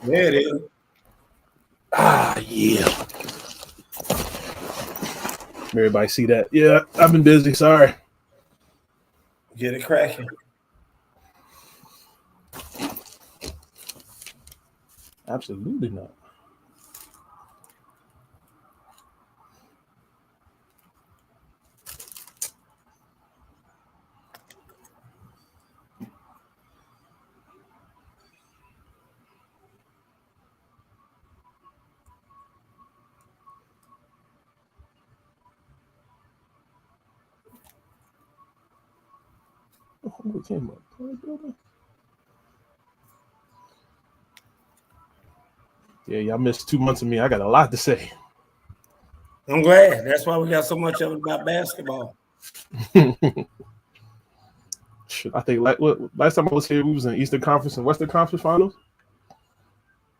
There it is. Ah, yeah. Everybody see that? Yeah, I've been busy. Sorry. Get it cracking. Absolutely not. What came up? Yeah, y'all missed 2 months of me. I got a lot to say. I'm glad. That's why we got so much of it about basketball. I think last time I was here, we was in Eastern Conference and Western Conference Finals.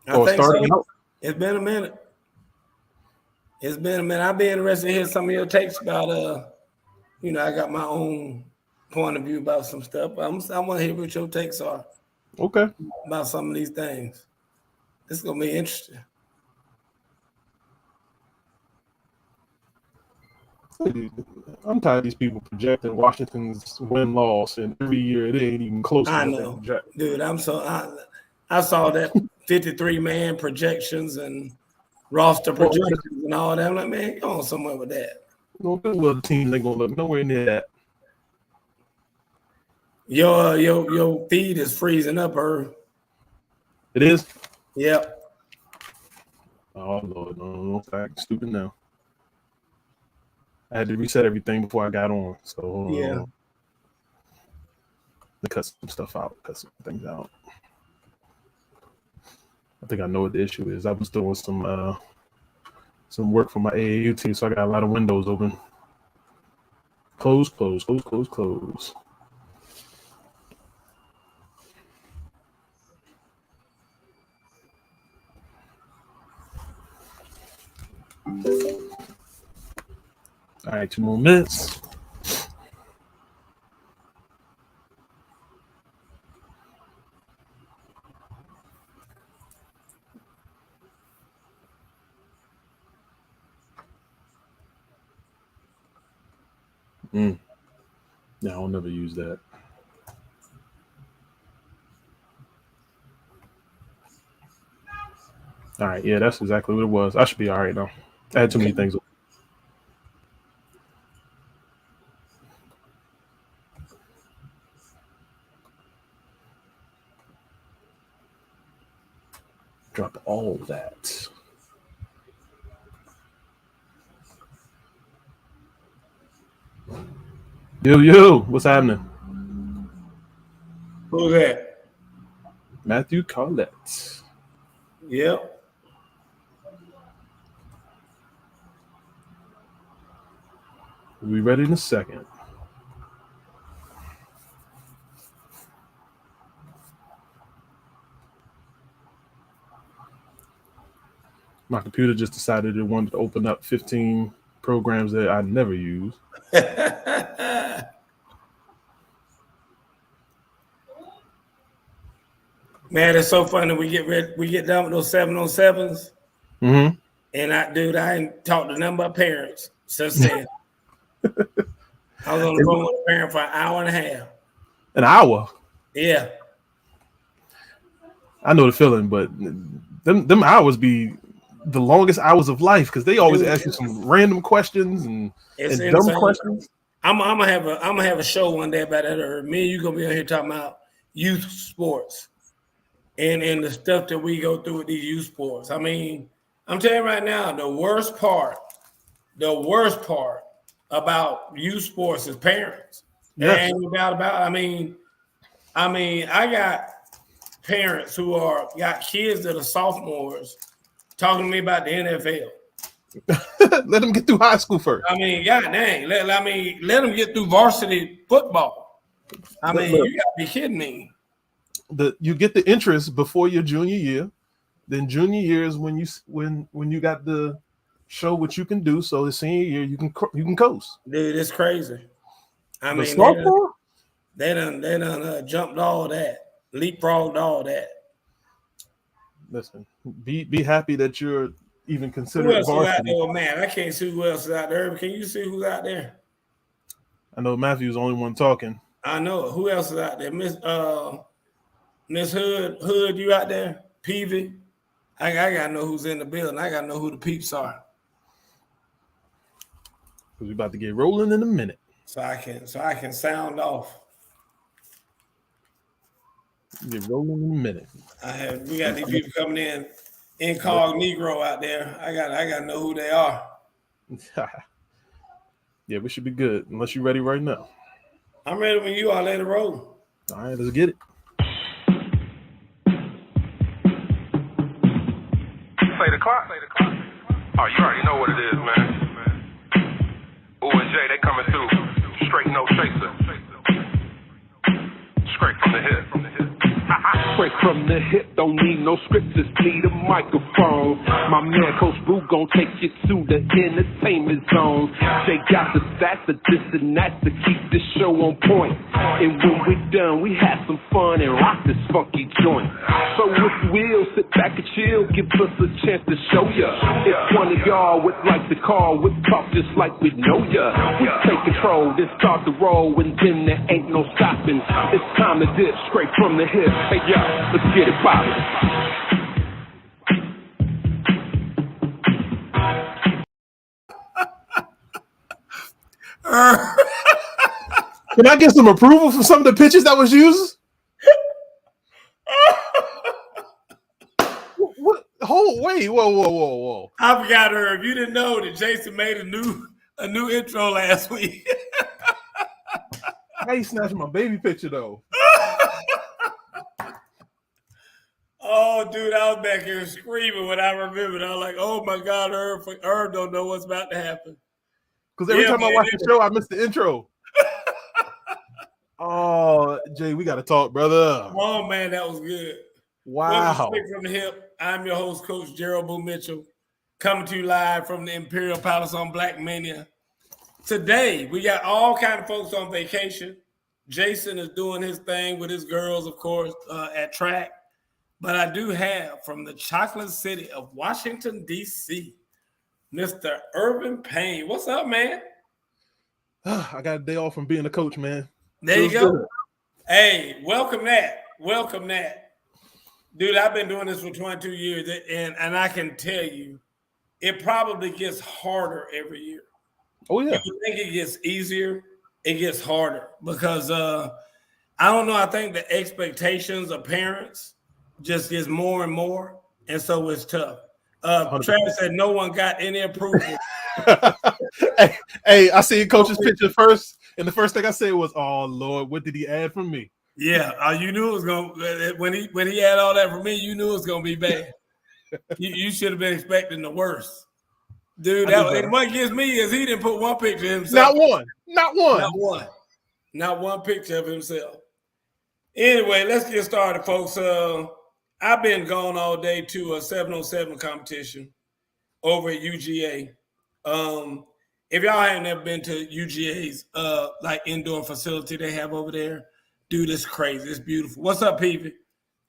I think so. Out. It's been a minute. I'd be interested to hear some of your takes about I got my own point of view about some stuff. I want to hear what your takes are. Okay. About some of these things. This is gonna be interesting. I'm tired of these people projecting Washington's win-loss, and every year it ain't even close to I what they know, project. dude. I saw that 53-man projections and roster projections and all that. I'm like, man, go on somewhere with that. Well, the team ain't gonna look nowhere near that. Your feed is freezing up, Irv. It is? Yep. Oh Lord, no, I'm stupid now. I had to reset everything before I got on. So yeah. To cut some stuff out, cut some things out. I think I know what the issue is. I was doing some work for my AAU team, so I got a lot of windows open. Close. All right, 2 more minutes. Yeah, I'll never use that. All right, yeah, that's exactly what it was. I should be all right now. I had too many things. Drop all that. Yo, what's happening? Who's that? Matthew Collette. Yep. We'll be ready in a second. My computer just decided it wanted to open up 15 programs that I never use. Man, it's so funny. We get done with those 707s. Mm-hmm. And I ain't talked to none but parents since then. I was on the phone with a parent for an hour and a half. An hour? Yeah. I know the feeling, but them hours be the longest hours of life because they always ask you some random questions and dumb questions. I'm gonna have a show one day about that. Or me and you gonna be on here talking about youth sports and the stuff that we go through with these youth sports. I mean, I'm telling you right now, the worst part about youth sports is parents. Yes. Ain't no doubt about it. I mean, I got parents who got kids that are sophomores talking to me about the NFL. Let them get through high school first. I mean, god dang. Let them get through varsity football. I mean, you gotta be kidding me. You get the interest before your junior year. Then junior year is when you got the show what you can do. So the senior year you can coast. Dude, it's crazy. I mean, they done jumped all that, leapfrogged all that. Listen, be happy that you're even Who considered else is out varsity. there? Oh, man, I can't see who else is out there. Can you see who's out there? I know Matthew's the only one talking. I know. Who else is out there? Miss Hood, you out there? Peavy. I gotta know who's in the building. I gotta know who the peeps are. Because we're about to get rolling in a minute. So I can sound off. Get rolling in a minute. We got these people coming in incognito out there. I gotta know who they are. Yeah, we should be good unless you're ready right now. I'm ready when you are. Let it roll. All right, let's get it. Play the clock. Oh, you already know what it is, man. Ooh and Jay, they coming through. Straight no chaser. Straight from the hip. Straight from the hip, don't need no script, just need a microphone. My man Coach Boo gon' take you to the entertainment zone. They got the stats, the this and that to keep this show on point. And when we done, we have some fun and rock this funky joint. So if you will, sit back and chill, give us a chance to show ya. If one of y'all would like to call, we'll talk just like we know ya. We take control, then start the roll, and then there ain't no stopping. It's time to dip straight from the hip. Hey y'all, let's get it poppin'. Can I get some approval from some of the pitches that was used? What? Whoa. I forgot her. If you didn't know that Jason made a new intro last week. How you snatching my baby picture though? Oh, dude, I was back here screaming when I remembered. I was like, oh my God, Herb don't know what's about to happen. Because every time I watch the show, I miss the intro. Oh, Jay, we got to talk, brother. Oh, man, that was good. Wow. Straight from the hip. I'm your host, Coach Gerald Boo Mitchell, coming to you live from the Imperial Palace on Black Mania. Today, we got all kind of folks on vacation. Jason is doing his thing with his girls, of course, at track. But I do have from the chocolate city of Washington, D.C., Mr. Irvin Payne. What's up, man? I got a day off from being a coach, man. There you go. Hey, welcome that. Dude, I've been doing this for 22 years, and I can tell you, it probably gets harder every year. Oh, yeah. You think it gets easier, it gets harder because I don't know. I think the expectations of parents just gets more and more, and so it's tough. Travis said no one got any approval. hey, I seen Coach's picture first, and the first thing I said was, "Oh Lord, what did he add from me?" Yeah, you knew it was gonna when he had all that from me. You knew it was gonna be bad. you should have been expecting the worst, dude. And what gets me is he didn't put one picture of himself. Not one picture of himself. Anyway, let's get started, folks. I've been gone all day to a 707 competition over at UGA. If y'all haven't ever been to UGA's like indoor facility they have over there, dude, it's crazy. It's beautiful. What's up, Peavy?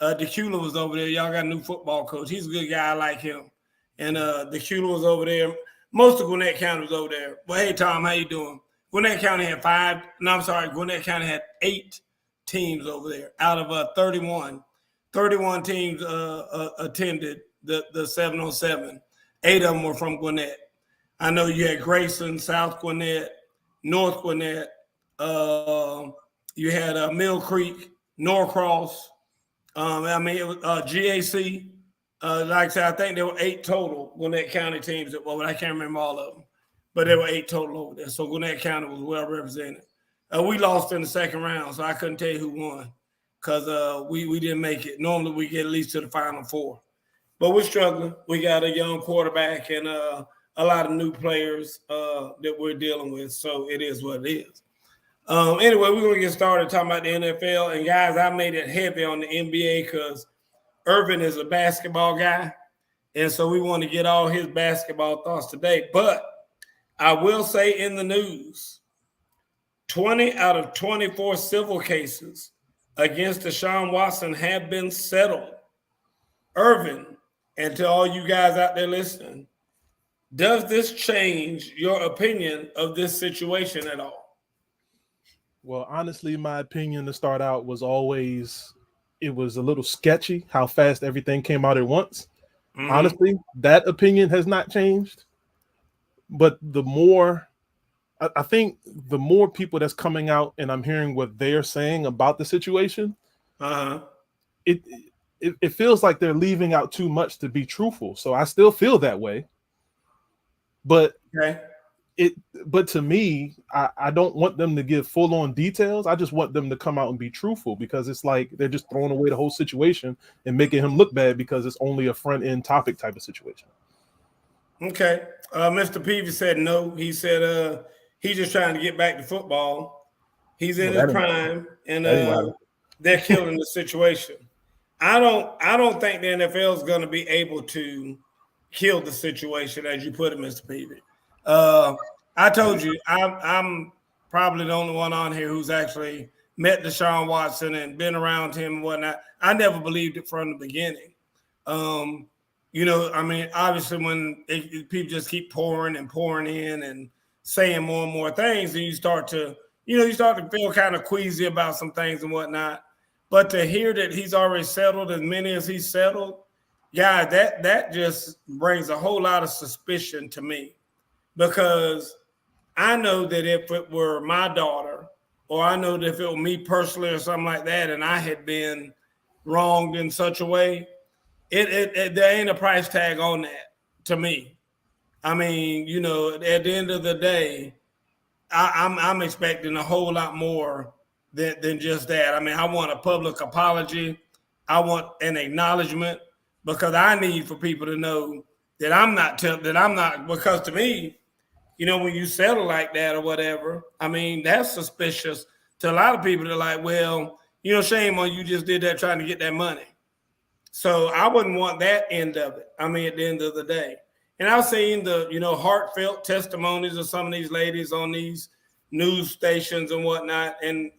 DeCula was over there. Y'all got a new football coach. He's a good guy. I like him. And DeCula was over there. Most of Gwinnett County was over there. Well, hey, Tom, how you doing? Gwinnett County had Gwinnett County had 8 teams over there out of 31. 31 teams attended the 707. 8 of them were from Gwinnett. I know you had Grayson, South Gwinnett, North Gwinnett. You had Mill Creek, Norcross. It was GAC. Like I said, I think there were 8 total Gwinnett County teams. But I can't remember all of them. But there were 8 total over there. So Gwinnett County was well represented. We lost in the second round, so I couldn't tell you who won because we didn't make it. Normally, we get at least to the Final Four. But we're struggling. We got a young quarterback and a lot of new players that we're dealing with. So it is what it is. Anyway, we're going to get started talking about the NFL. And, guys, I made it heavy on the NBA because Irvin is a basketball guy. And so we want to get all his basketball thoughts today. But I will say in the news, 20 out of 24 civil cases against Deshaun Watson have been settled. Irvin, and to all you guys out there listening, does this change your opinion of this situation at all? Well, honestly, my opinion to start out was always it was a little sketchy how fast everything came out at once. Mhm. Honestly, that opinion has not changed. But I think the more people that's coming out and I'm hearing what they're saying about the situation, Uh-huh. it feels like they're leaving out too much to be truthful. So I still feel that way. But Okay. but to me, I don't want them to give full on details. I just want them to come out and be truthful, because it's like they're just throwing away the whole situation and making him look bad because it's only a front end topic type of situation. Okay. Mr. Peavy said no. He said he's just trying to get back to football. He's in his prime, and they're killing the situation. I don't think the NFL is going to be able to kill the situation, as you put it, Mr. Peavy. I told you, I'm probably the only one on here who's actually met Deshaun Watson and been around him and whatnot. I never believed it from the beginning. I mean, obviously, when people just keep pouring and pouring in and saying more and more things, and you start to feel kind of queasy about some things and whatnot. But to hear that he's already settled as many as he's settled, yeah, that just brings a whole lot of suspicion to me, because I know that if it were my daughter, or I know that if it were me personally or something like that, and I had been wronged in such a way, there ain't a price tag on that to me. I mean, at the end of the day, I'm expecting a whole lot more than just that. I mean, I want a public apology. I want an acknowledgement, because I need for people to know that I'm not, because to me, when you settle like that or whatever, I mean, that's suspicious to a lot of people. They're like, well, shame on you, just did that trying to get that money. So I wouldn't want that end of it. I mean, at the end of the day. And I've seen the, heartfelt testimonies of some of these ladies on these news stations and whatnot. And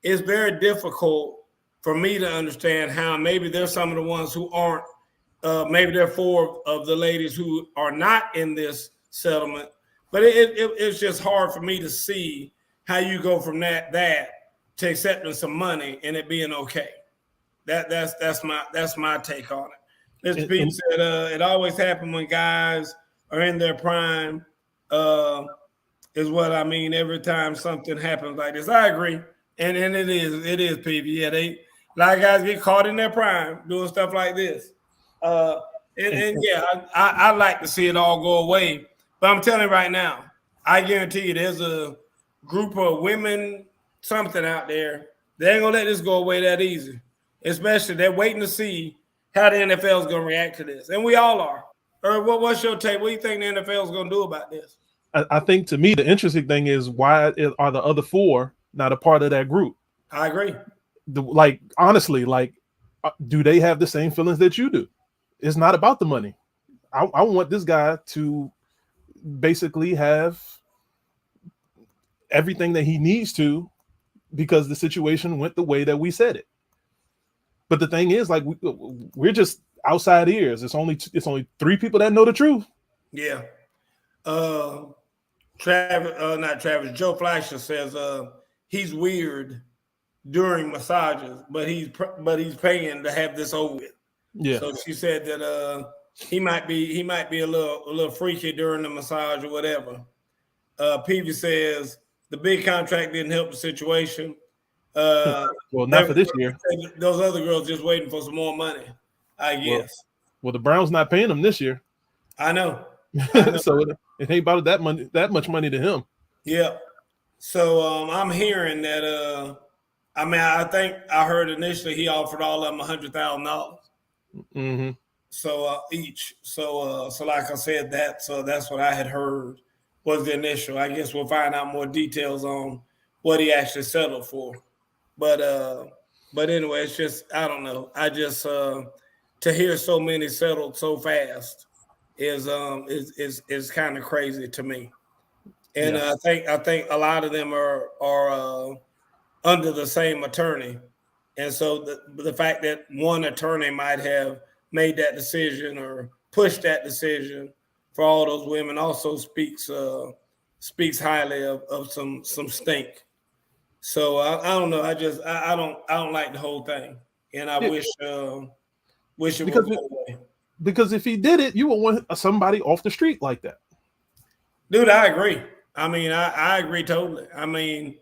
it's very difficult for me to understand how maybe there's some of the ones who aren't, maybe there are 4 of the ladies who are not in this settlement. But it's just hard for me to see how you go from that to accepting some money and it being okay. That's my take on it. Mr. Pete said it always happens when guys are in their prime, is what I mean. Every time something happens like this, I agree, and it is PV. Yeah, a lot of guys get caught in their prime doing stuff like this, and yeah, I like to see it all go away. But I'm telling you right now, I guarantee you, there's a group of women, something out there, they ain't gonna let this go away that easy. Especially, they're waiting to see how the NFL is going to react to this. And we all are. Or what's your take? What do you think the NFL is going to do about this? I think, to me, the interesting thing is, why are the other 4 not a part of that group? I agree. Honestly, do they have the same feelings that you do? It's not about the money. I want this guy to basically have everything that he needs to, because the situation went the way that we said it. But the thing is, we're just outside ears. It's only 3 people that know the truth. Yeah. Joe Fleischer says he's weird during massages, but he's paying to have this over with. Yeah. So she said that he might be a little freaky during the massage or whatever. Peavy says the big contract didn't help the situation. Well, not for this year. Those other girls just waiting for some more money, I guess. Well, the Browns not paying them this year. I know. So it ain't about that much money to him. Yeah. So I'm hearing that. I think I heard initially he offered all of them $100,000. Mm-hmm. So each. So like I said, that's what I had heard was the initial. I guess we'll find out more details on what he actually settled for. But anyway, it's just, I don't know. I just to hear so many settled so fast is kind of crazy to me. And yeah. I think a lot of them are under the same attorney, and so the fact that one attorney might have made that decision or pushed that decision for all those women also speaks highly of some stink. So I don't know. I don't like the whole thing, and I wish it would because go away. because if he did it, you would want somebody off the street like that. Dude, I agree. I mean, I agree totally. I mean,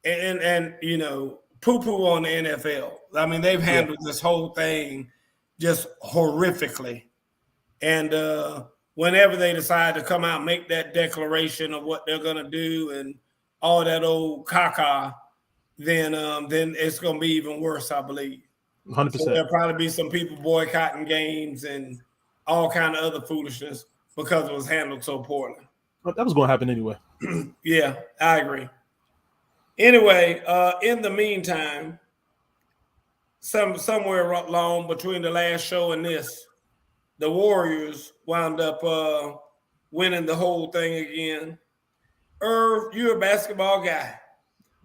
and you know, poo-poo on the NFL. I mean, they've handled this whole thing just horrifically. And whenever they decide to come out and make that declaration of what they're going to do and all that old caca, then it's going to be even worse, I believe. 100%. So there'll probably be some people boycotting games and all kind of other foolishness because it was handled so poorly. That was going to happen anyway. Yeah, I agree. Anyway, in the meantime, somewhere along between the last show and this, the Warriors wound up winning the whole thing again. Irv, you're a basketball guy.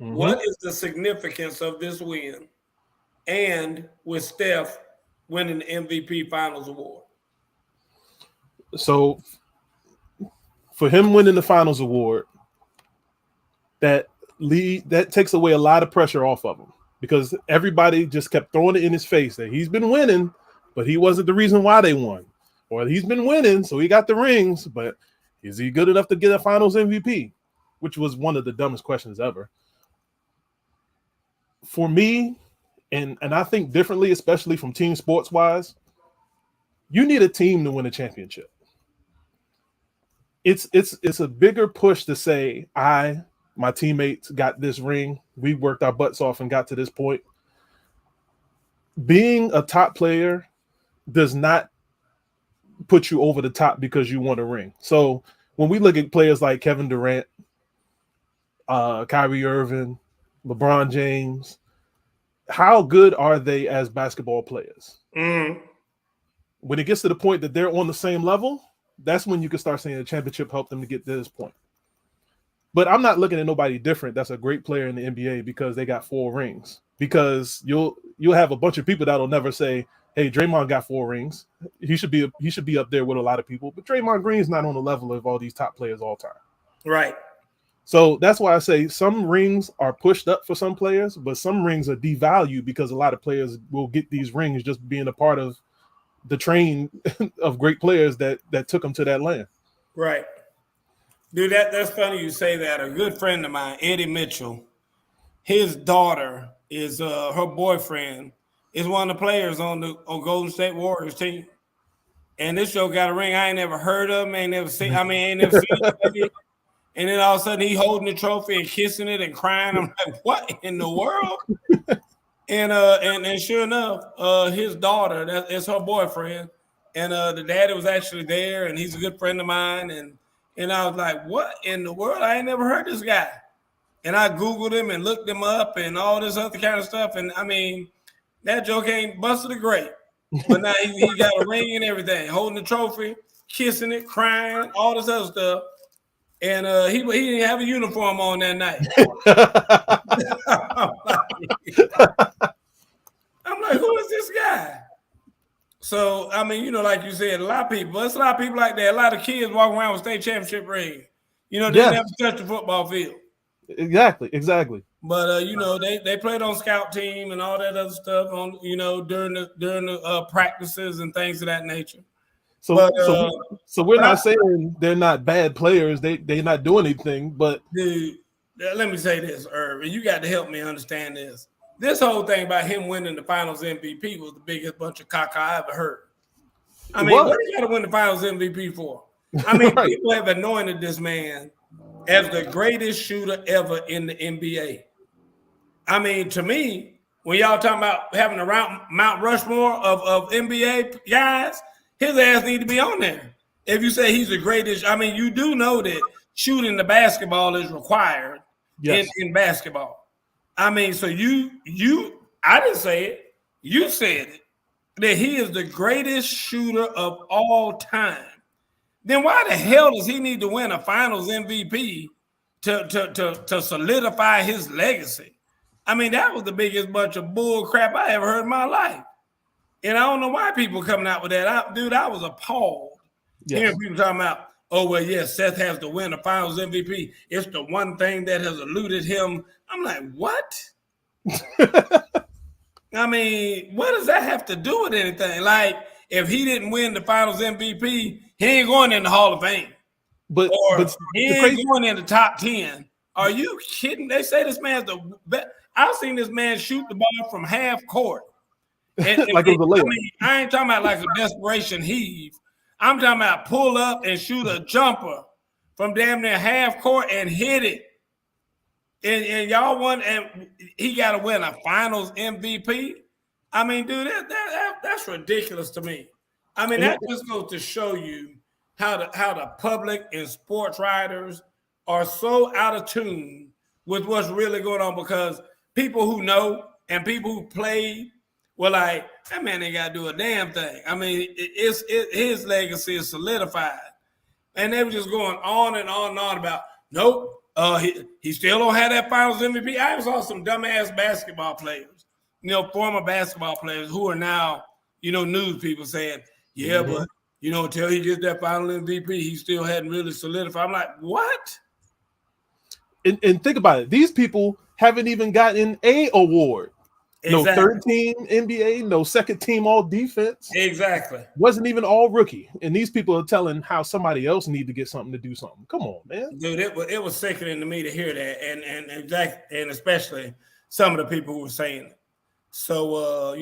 Mm-hmm. What is the significance of this win? And with Steph winning the MVP Finals award? So, for him winning the Finals award, that takes away a lot of pressure off of him because everybody just kept throwing it in his face that he's been winning, but he wasn't the reason why they won. Or he's been winning, so he got the rings, but is he good enough to get a Finals MVP? Which was one of the dumbest questions ever. For me, and I think differently, especially from team sports wise, you need a team to win a championship. It's a bigger push to say my teammates got this ring. We worked our butts off and got to this point. Being a top player does not put you over the top because you won a ring. So when we look at players like Kevin Durant, Kyrie Irving, LeBron James, how good are they as basketball players? Mm. When it gets to the point that they're on the same level, that's when you can start saying the championship helped them to get to this point. But I'm not looking at nobody different that's a great player in the NBA because they got 4 rings. Because you'll have a bunch of people that'll never say, hey, Draymond got 4 rings. He should be up there with a lot of people. But Draymond Green's not on the level of all these top players all time. Right. So that's why I say some rings are pushed up for some players, but some rings are devalued because a lot of players will get these rings just being a part of the train of great players that took them to that land. Right. Dude, that's funny you say that. A good friend of mine, Eddie Mitchell, his daughter is her boyfriend is one of the players on Golden State Warriors team. And this show got a ring I ain't never heard of, ain't never seen it. And then all of a sudden he holding the trophy and kissing it and crying. I'm like, what in the world? And sure enough, his daughter, that's her boyfriend, and the daddy was actually there, and he's a good friend of mine. And I was like, what in the world? I ain't never heard this guy. And I Googled him and looked him up and all this other kind of stuff. And I mean, that joke ain't busted a grape. But now he got a ring and everything, holding the trophy, kissing it, crying, all this other stuff. And he didn't have a uniform on that night. I'm like, who is this guy? So, I mean, you know, like you said, a lot of people like that. A lot of kids walking around with state championship rings. You know, they didn't have to touch the football field. Exactly. But you know, they played on scout team and all that other stuff on, you know, during the practices and things of that nature. So we're not saying they're not bad players. They're not doing anything. But dude, let me say this, Irv, you got to help me understand this. This whole thing about him winning the Finals MVP was the biggest bunch of caca I ever heard. I mean, what do you got to win the Finals MVP for? I mean, right. People have anointed this man as the greatest shooter ever in the NBA. I mean, to me, when y'all talking about having a Mount Rushmore of NBA guys, his ass need to be on there. If you say he's the greatest, I mean, you do know that shooting the basketball is required in basketball. I mean, so I didn't say it. You said it, that he is the greatest shooter of all time. Then why the hell does he need to win a Finals MVP to solidify his legacy? I mean, that was the biggest bunch of bull crap I ever heard in my life. And I don't know why people coming out with that. I was appalled hearing people talking about, oh, well, yes, Seth has to win the finals MVP. It's the one thing that has eluded him. I'm like, what? I mean, what does that have to do with anything? Like, if he didn't win the finals MVP, he ain't going in the Hall of Fame. But he ain't going in the top 10. Are you kidding? They say this man's the best. I've seen this man shoot the ball from half court. And, like it was a layup. I mean, I ain't talking about like a desperation heave. I'm talking about pull up and shoot a jumper from damn near half court and hit it. And y'all won, and he got to win a finals MVP. I mean, dude, that's ridiculous to me. I mean, that just goes to show you how the public and sports writers are so out of tune with what's really going on, because people who know and people who played were like, that man ain't got to do a damn thing. I mean, his legacy is solidified. And they were just going on and on and on about, nope, he still don't have that finals MVP. I saw some dumbass basketball players, former basketball players who are now, news people saying, yeah, but, until he gets that final MVP, he still hadn't really solidified. I'm like, what? And think about it. These people haven't even gotten an award. Exactly. No third team NBA, no second team all defense. Exactly. Wasn't even all rookie. And these people are telling how somebody else need to get something to do something. Come on, man. Dude, it was sickening to me to hear that. And especially some of the people who were saying it. So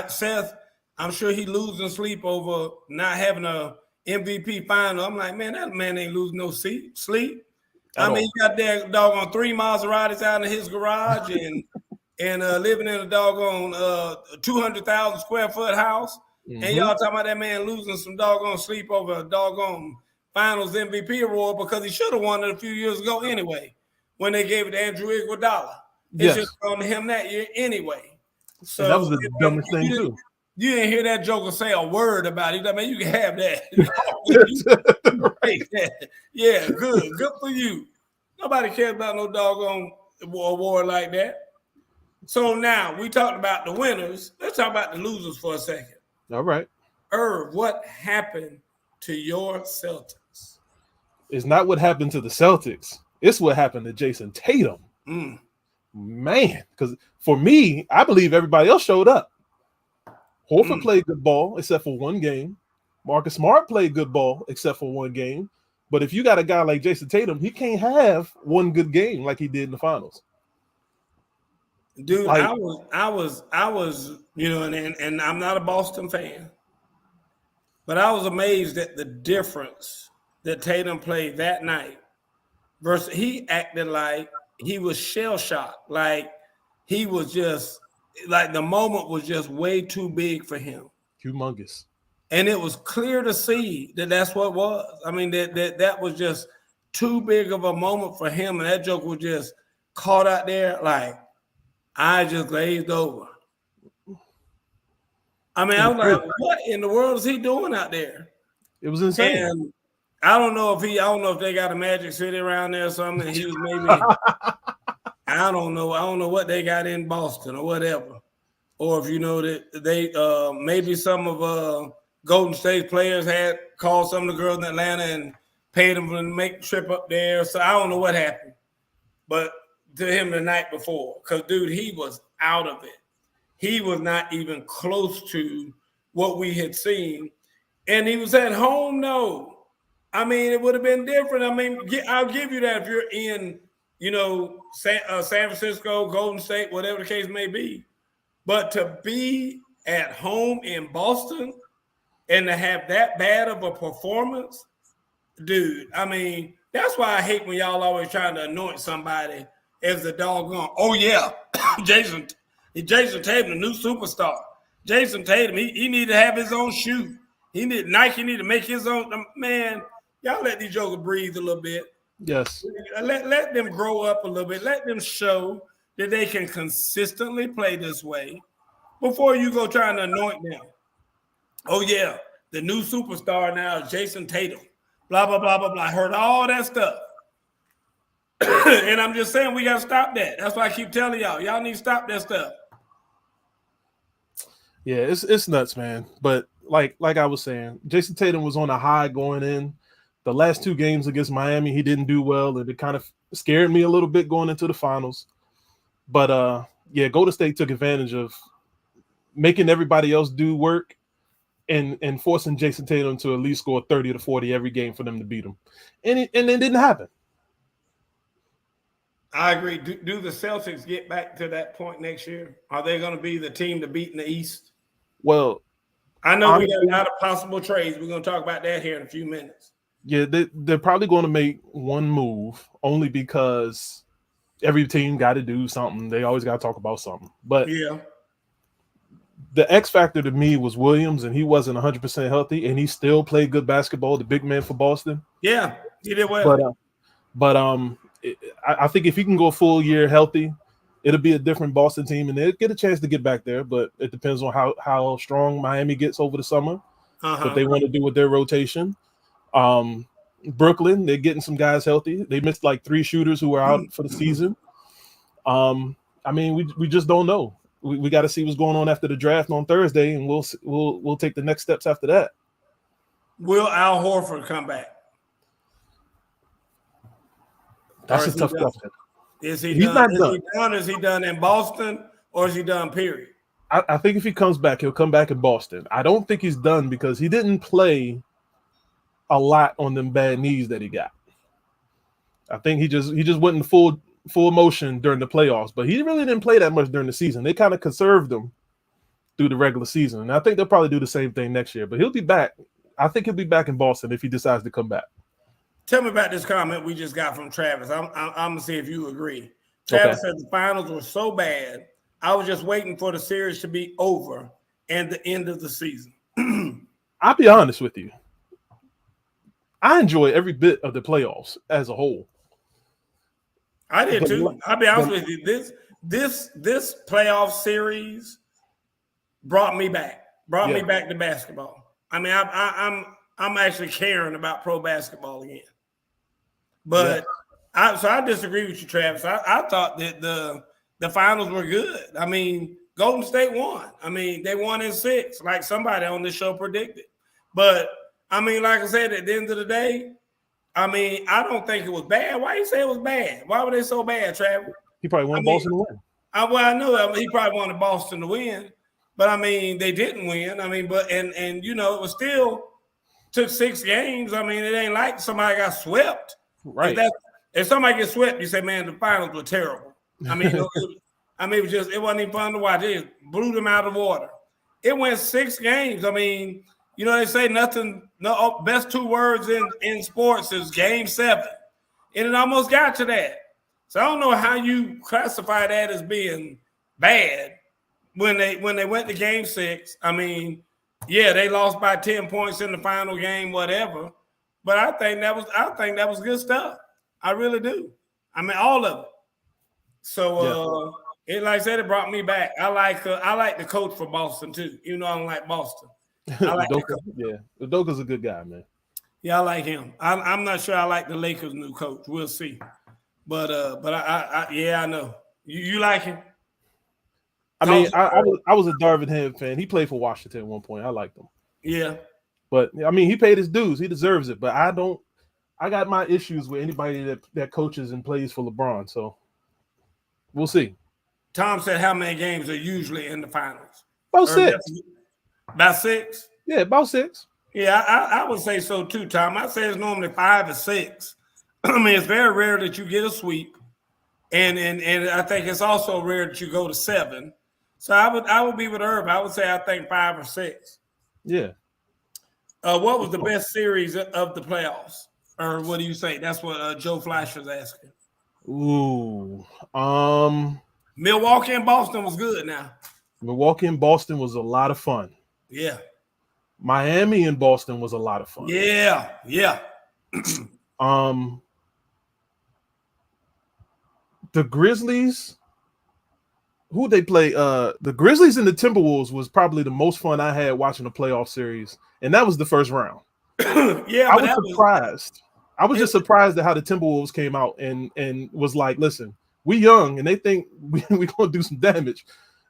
Seth, I'm sure he losing sleep over not having a MVP final. I'm like, man, that man ain't losing no sleep. He got that doggone 3 Maseratis out in his garage and living in a doggone 200,000 square foot house. Mm-hmm. And y'all talking about that man losing some doggone sleep over a doggone finals MVP award because he should have won it a few years ago anyway, when they gave it to Andrew Iguodala. It's just on him that year anyway. So and that was the dumbest thing too. You didn't hear that joker say a word about it. I mean, you can have that. Yeah, good for you. Nobody cares about no doggone award like that. So now we talked about the winners. Let's talk about the losers for a second. All right. Irv, what happened to your Celtics? It's not what happened to the Celtics. It's what happened to Jason Tatum. Man, because for me, I believe everybody else showed up. Horford played good ball except for one game. Marcus Smart played good ball except for one game. But if you got a guy like Jason Tatum, he can't have one good game like he did in the finals. Dude, like, I was, and I'm not a Boston fan, but I was amazed at the difference that Tatum played that night versus he acted like he was shell-shocked. Like he was just like the moment was just way too big for him. Humongous. And it was clear to see that that's what it was. I mean, that was just too big of a moment for him. And that joke was just caught out there like, I just glazed over. I mean, I was like, what in the world is he doing out there? It was insane. And I don't know if they got a Magic City around there or something. He was maybe, I don't know what they got in Boston or whatever. Or if that they maybe some of Golden State players had called some of the girls in Atlanta and paid them to make the trip up there. So I don't know what happened. But to him the night before, because, dude, he was out of it. He was not even close to what we had seen. And he was at home, no. I mean, it would have been different. I mean, I'll give you that if you're in, San Francisco, Golden State, whatever the case may be. But to be at home in Boston and to have that bad of a performance, dude, I mean, that's why I hate when y'all always trying to anoint somebody as the doggone, oh, yeah, Jason Tatum, the new superstar. Jason Tatum, he need to have his own shoe. Nike need to make his own. Man, y'all let these jokers breathe a little bit. Yes. Let them grow up a little bit. Let them show that they can consistently play this way before you go trying to anoint them. Oh, yeah, the new superstar now is Jason Tatum. Blah, blah, blah, blah, blah. I heard all that stuff. And I'm just saying we got to stop that. That's why I keep telling y'all need to stop that stuff. Yeah, it's nuts, man. But like I was saying, Jason Tatum was on a high going in. The last two games against Miami, he didn't do well, and it kind of scared me a little bit going into the finals. But yeah, Golden State took advantage of making everybody else do work and forcing Jason Tatum to at least score 30 to 40 every game for them to beat him. And it didn't happen. I agree. Do the Celtics get back to that point next year? Are they going to be the team to beat in the East? Well, I know we got a lot of possible trades. We're going to talk about that here in a few minutes. Yeah, they're probably going to make one move only because every team got to do something. They always got to talk about something. But yeah, the X factor to me was Williams, and he wasn't 100% healthy, and he still played good basketball, the big man for Boston. Yeah, he did well. I think if he can go a full year healthy, it'll be a different Boston team, and they'll get a chance to get back there. But it depends on how strong Miami gets over the summer, what they want to do with their rotation. Brooklyn, they're getting some guys healthy. They missed like 3 shooters who were out for the season. I mean, we just don't know. We got to see what's going on after the draft on Thursday, and we'll take the next steps after that. Will Al Horford come back? That's a tough question. Is he He's done? not is done. he done? Is he done in Boston, or is he done? Period. I think if he comes back, he'll come back in Boston. I don't think he's done because he didn't play a lot on them bad knees that he got. I think he just went in full motion during the playoffs, but he really didn't play that much during the season. They kind of conserved him through the regular season, and I think they'll probably do the same thing next year. But he'll be back. I think he'll be back in Boston if he decides to come back. Tell me about this comment we just got from Travis. I'm gonna see if you agree. Travis said the finals were so bad, I was just waiting for the series to be over and the end of the season. I'll be honest with you. I enjoy every bit of the playoffs as a whole. I did too. I'll be honest with you. This playoff series brought me back. Me back to basketball. I mean, I'm actually caring about pro basketball again. But I disagree with you, Travis. I thought that the finals were good. I mean, Golden State won. I mean, they won in 6, like somebody on this show predicted. But I mean, like I said, at the end of the day, I mean, I don't think it was bad. Why you say it was bad? Why were they so bad, Travis? He probably wanted Boston to win. I know he probably wanted Boston to win, but I mean, they didn't win. I mean, but and you know, it was still took 6 games. I mean, it ain't like somebody got swept. Right. If somebody gets swept, you say, man, the finals were terrible. I mean, it wasn't even fun to watch. It blew them out of water. It went 6 games. I mean, you know, they say best 2 words in sports is game 7. And it almost got to that. So I don't know how you classify that as being bad when they went to game 6. I mean, yeah, they lost by 10 points in the final game, whatever. But I think that was good stuff. I really do. I mean, all of it. So like I said, it brought me back. I like the coach for Boston too. Even though I don't like Boston. I like Udoka's a good guy, man. Yeah, I like him. I'm not sure I like the Lakers' new coach. We'll see. But I know. You like him? I mean, I was a Darvin Ham fan. He played for Washington at one point. I liked him. Yeah. But I mean, he paid his dues. He deserves it. But I got my issues with anybody that coaches and plays for LeBron. So we'll see. Tom said how many games are usually in the finals? About 6. About 6? Yeah, about 6. Yeah, I would say so too, Tom. I say it's normally 5 or 6. I mean, it's very rare that you get a sweep. And I think it's also rare that you go to 7. So I would be with Herb. I would say I think 5 or 6. Yeah. What was the best series of the playoffs? Or what do you say? That's what Joe Flash was asking. Ooh. Milwaukee and Boston was good now. Milwaukee and Boston was a lot of fun. Yeah. Miami and Boston was a lot of fun. Yeah. The Grizzlies, who they play? The Grizzlies and the Timberwolves was probably the most fun I had watching a playoff series, and that was the first round. Yeah, I was surprised. I was just surprised at how the Timberwolves came out and was like, listen, we young and they think we gonna do some damage.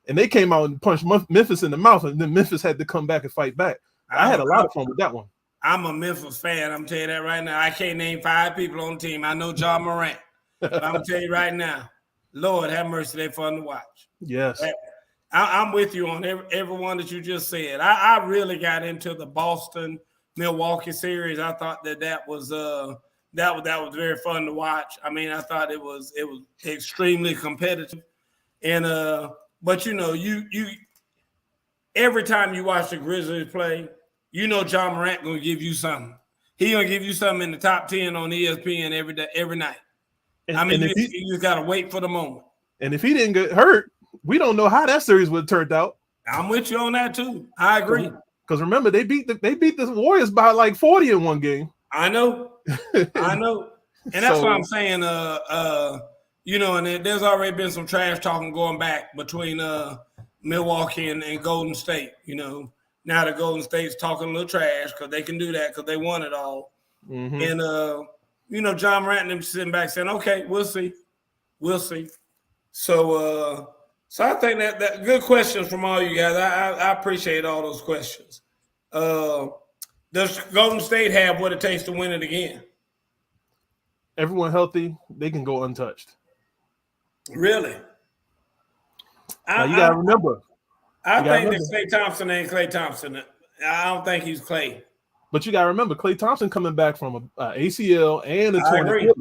and they came out and punched Memphis in the mouth, and then Memphis had to come back and fight back. I had a lot of fun with that one. I'm a Memphis fan. I'm telling you that right now. I can't name 5 people on the team. I know John Morant, but I'm gonna tell you right now, Lord have mercy, they're fun to watch. Yes, I'm with you on everyone that you just said. I really got into the Boston Milwaukee series. I thought that was very fun to watch. I mean, I thought it was extremely competitive, and but you every time you watch the Grizzlies play, John Morant gonna give you something. He gonna give you something in the top 10 on ESPN every night. And you just gotta wait for the moment. And if he didn't get hurt, we don't know how that series would have turned out. I'm with you on that too. I agree. Because remember, they beat the Warriors by like 40 in one game. I know. And that's what I'm saying. And there's already been some trash talking going back between Milwaukee and Golden State. Now the Golden State's talking a little trash because they can do that because they won it all. Mm-hmm. And John Morant and them sitting back saying, "Okay, we'll see. So I think that good questions from all you guys. I appreciate all those questions. Does Golden State have what it takes to win it again? Everyone healthy, they can go untouched. Really? Now you gotta remember. I think that Klay Thompson ain't Klay Thompson. I don't think he's Klay. But you gotta remember, Klay Thompson coming back from a ACL and a torn Achilles.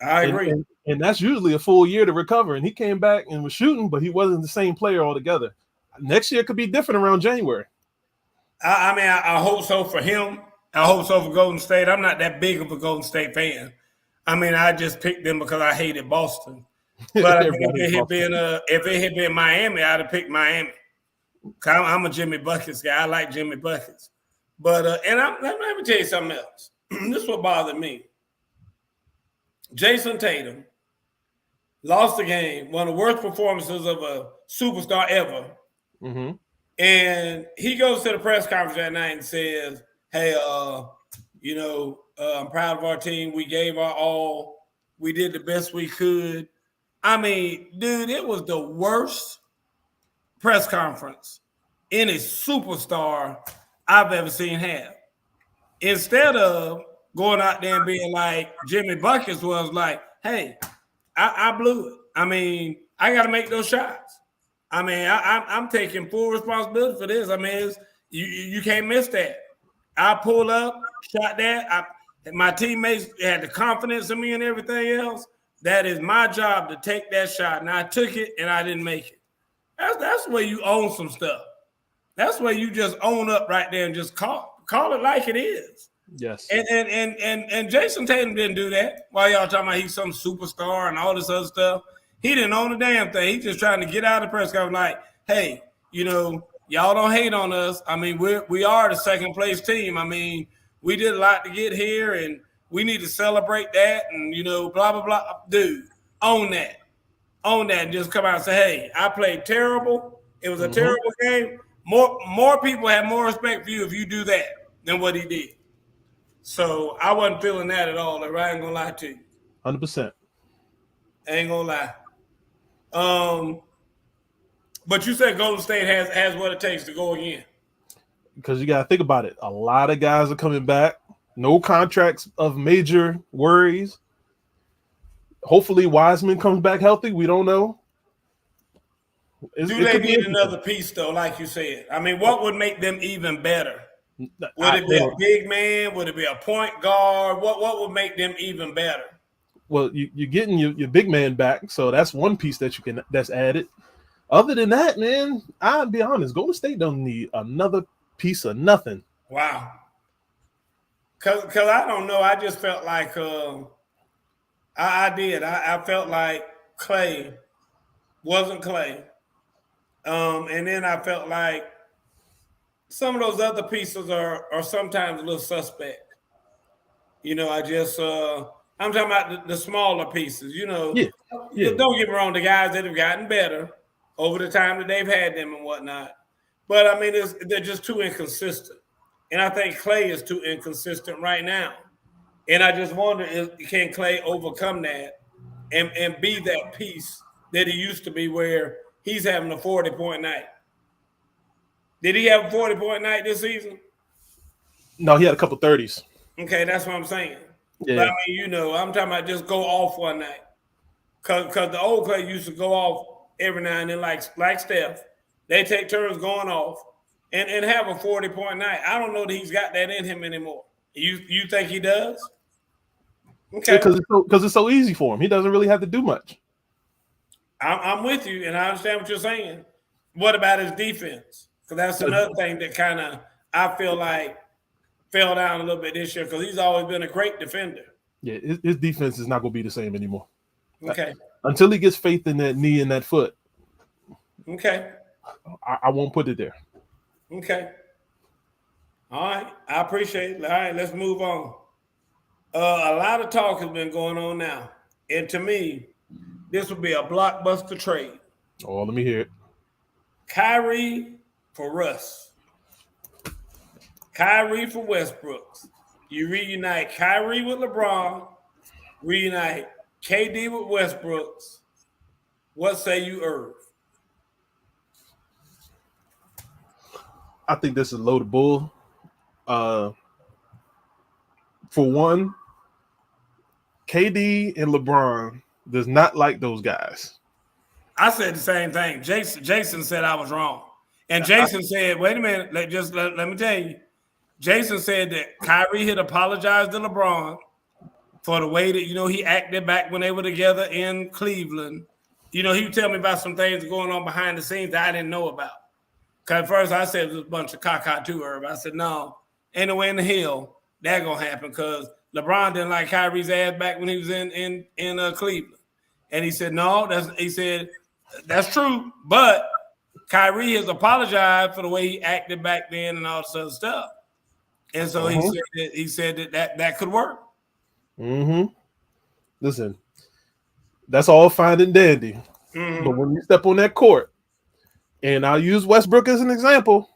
I agree. And that's usually a full year to recover. And he came back and was shooting, but he wasn't the same player altogether. Next year could be different around January. I hope so for him. I hope so for Golden State. I'm not that big of a Golden State fan. I just picked them because I hated Boston. But if it had been Miami, I'd have picked Miami. I'm a Jimmy Buckets guy. I like Jimmy Buckets. But let me tell you something else. This is what bothered me. Jason Tatum lost the game, one of the worst performances of a superstar ever. Mm-hmm. And he goes to the press conference that night and says, "Hey, I'm proud of our team. We gave our all. We did the best we could." Dude, it was the worst press conference any superstar I've ever seen have. Instead of going out there and being like Jimmy Buckets was like, "Hey, I blew it. I got to make those shots. I'm taking full responsibility for this. You can't miss that. I pulled up, shot that. My teammates had the confidence in me and everything else. That is my job to take that shot, and I took it, and I didn't make it. That's where you own some stuff. That's where you just own up right there and just call it like it is." Yes. And Jason Tatum didn't do that. While y'all talking about he's some superstar and all this other stuff, he didn't own a damn thing. He's just trying to get out of the press conference like, "Hey, y'all don't hate on us. We are the second place team. We did a lot to get here, and we need to celebrate that, and blah blah blah." Dude, own that, and just come out and say, "Hey, I played terrible. It was a terrible game." More people have more respect for you if you do that than what he did. So I wasn't feeling that at all. I ain't gonna lie to you. 100%. I ain't gonna lie. But you said Golden State has what it takes to go again. Because you got to think about it. A lot of guys are coming back. No contracts of major worries. Hopefully Wiseman comes back healthy. We don't know. Do they need another piece, though, like you said? What would make them even better? Would it be a big man? Would it be a point guard? What would make them even better? Well, you're getting your big man back, so that's one piece that's added. Other than that, man, I'll be honest, Golden State don't need another piece of nothing. Wow. Cause I don't know. I just felt like I did. I felt like Klay wasn't Klay. And then I felt like some of those other pieces are sometimes a little suspect. I'm talking about the smaller pieces, Yeah. Don't get me wrong, the guys that have gotten better over the time that they've had them and whatnot. But, they're just too inconsistent. And I think Klay is too inconsistent right now. And I just wonder, can Klay overcome that and be that piece that he used to be where he's having a 40-point night. Did he have a 40-point night this season? No, he had a couple 30s. Okay, that's what I'm saying. Yeah. But I mean, I'm talking about just go off one night. Cause the old Clay used to go off every now and then, like Sfth. They take turns going off and have a 40-point night. I don't know that he's got that in him anymore. You think he does? Okay. Because it's so easy for him. He doesn't really have to do much. I'm with you, and I understand what you're saying. What about his defense? Because that's another thing that kind of I feel like fell down a little bit this year because he's always been a great defender. Yeah, his defense is not going to be the same anymore. Okay. Until he gets faith in that knee and that foot. Okay. I won't put it there. Okay. All right. I appreciate it. All right, let's move on. A lot of talk has been going on now. And to me, this would be a blockbuster trade. Oh, let me hear it. Kyrie for Russ. Kyrie for Westbrook. You reunite Kyrie with LeBron. Reunite KD with Westbrook. What say you, Irv? I think this is a load of bull. For one, KD and LeBron does not like those guys. I said the same thing. Jason said I was wrong. And Jason said, wait a minute, let me tell you. Jason said that Kyrie had apologized to LeBron for the way that, he acted back when they were together in Cleveland. He would tell me about some things going on behind the scenes that I didn't know about. Because at first I said it was a bunch of caca too, Herb. I said, no, ain't no way in the hell that going to happen because LeBron didn't like Kyrie's ass back when he was in Cleveland. And he said, no, that's true. But Kyrie has apologized for the way he acted back then and all this other stuff. And so he said that could work. Mm-hmm. Listen, that's all fine and dandy. Mm-hmm. But when you step on that court, and I'll use Westbrook as an example,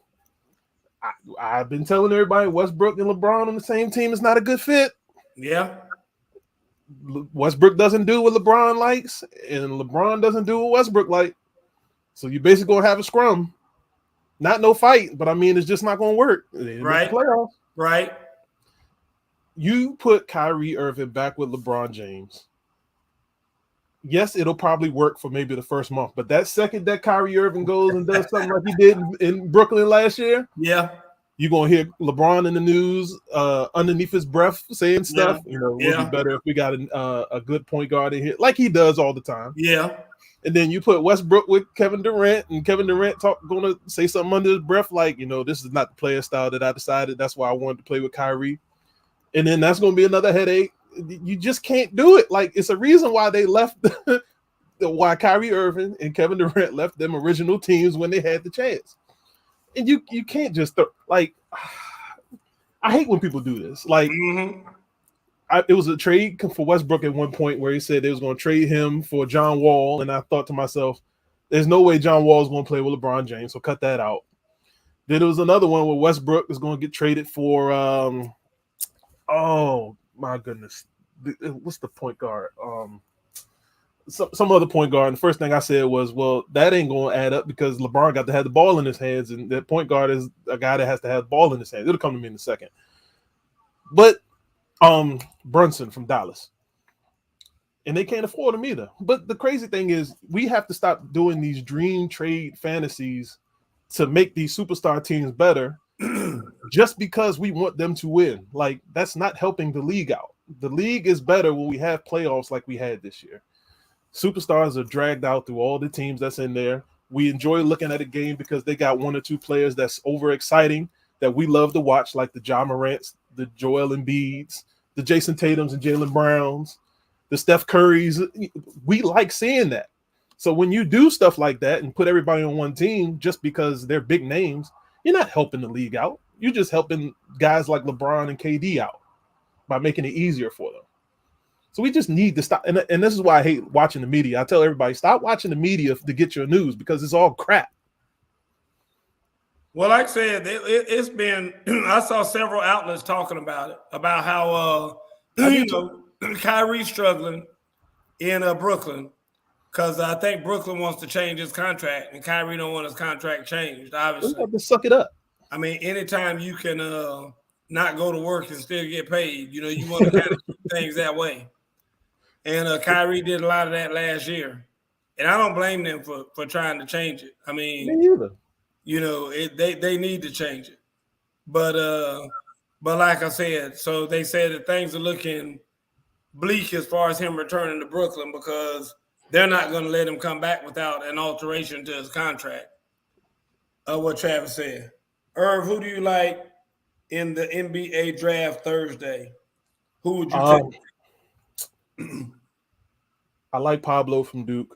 I've been telling everybody Westbrook and LeBron on the same team is not a good fit. Yeah. Westbrook doesn't do what LeBron likes, and LeBron doesn't do what Westbrook like. So you basically going to have a scrum. Not no fight, but I mean, it's just not going to work. Right. Playoffs. Right. You put Kyrie Irving back with LeBron James. Yes, it'll probably work for maybe the first month, but that second that Kyrie Irving goes and does something like he did in Brooklyn last year, yeah, you're gonna hear LeBron in the news underneath his breath saying stuff. Yeah. It would be better if we got a good point guard in here, like he does all the time. Yeah. And then you put Westbrook with Kevin Durant, and Kevin Durant going to say something under his breath like, this is not the player style that I decided. That's why I wanted to play with Kyrie. And then that's going to be another headache. You just can't do it. Like, it's a reason why they left, why Kyrie Irving and Kevin Durant left them original teams when they had the chance. And you can't just I hate when people do this. Like, it was a trade for Westbrook at one point where he said they was going to trade him for John Wall, and I thought to myself, there's no way John Wall is going to play with LeBron James, so cut that out. Then there was another one where Westbrook is going to get traded for oh my goodness, what's the point guard? Some other point guard. And the first thing I said was, well, that ain't going to add up because LeBron got to have the ball in his hands, and that point guard is a guy that has to have the ball in his hands. It'll come to me in a second. But Brunson from Dallas, and they can't afford him either. But the crazy thing is, we have to stop doing these dream trade fantasies to make these superstar teams better just because we want them to win. Like, that's not helping the league out. The league is better when we have playoffs like we had this year. Superstars are dragged out through all the teams that's in there. We enjoy looking at a game because they got one or two players that's over exciting that we love to watch, like the Ja Morants, the Joel Embiids, the Jason Tatums and Jaylen Browns, the Steph Currys. We like seeing that. So when you do stuff like that and put everybody on one team just because they're big names, you're not helping the league out. You're just helping guys like LeBron and KD out by making it easier for them. So we just need to stop. And this is why I hate watching the media. I tell everybody, stop watching the media to get your news because it's all crap. Well, like I said, it's been, I saw several outlets talking about it, about how, Kyrie's struggling in Brooklyn. Because I think Brooklyn wants to change his contract, and Kyrie don't want his contract changed. We Obviously, have to suck it up. I mean, anytime you can not go to work and still get paid, you want to kind of keep things that way. And Kyrie did a lot of that last year, and I don't blame them for trying to change it. I mean, Me either. They need to change it, but like I said, so they said that things are looking bleak as far as him returning to Brooklyn because they're not going to let him come back without an alteration to his contract. What Travis said. Irv, who do you like in the NBA draft Thursday? Who would you take? I like Pablo from Duke.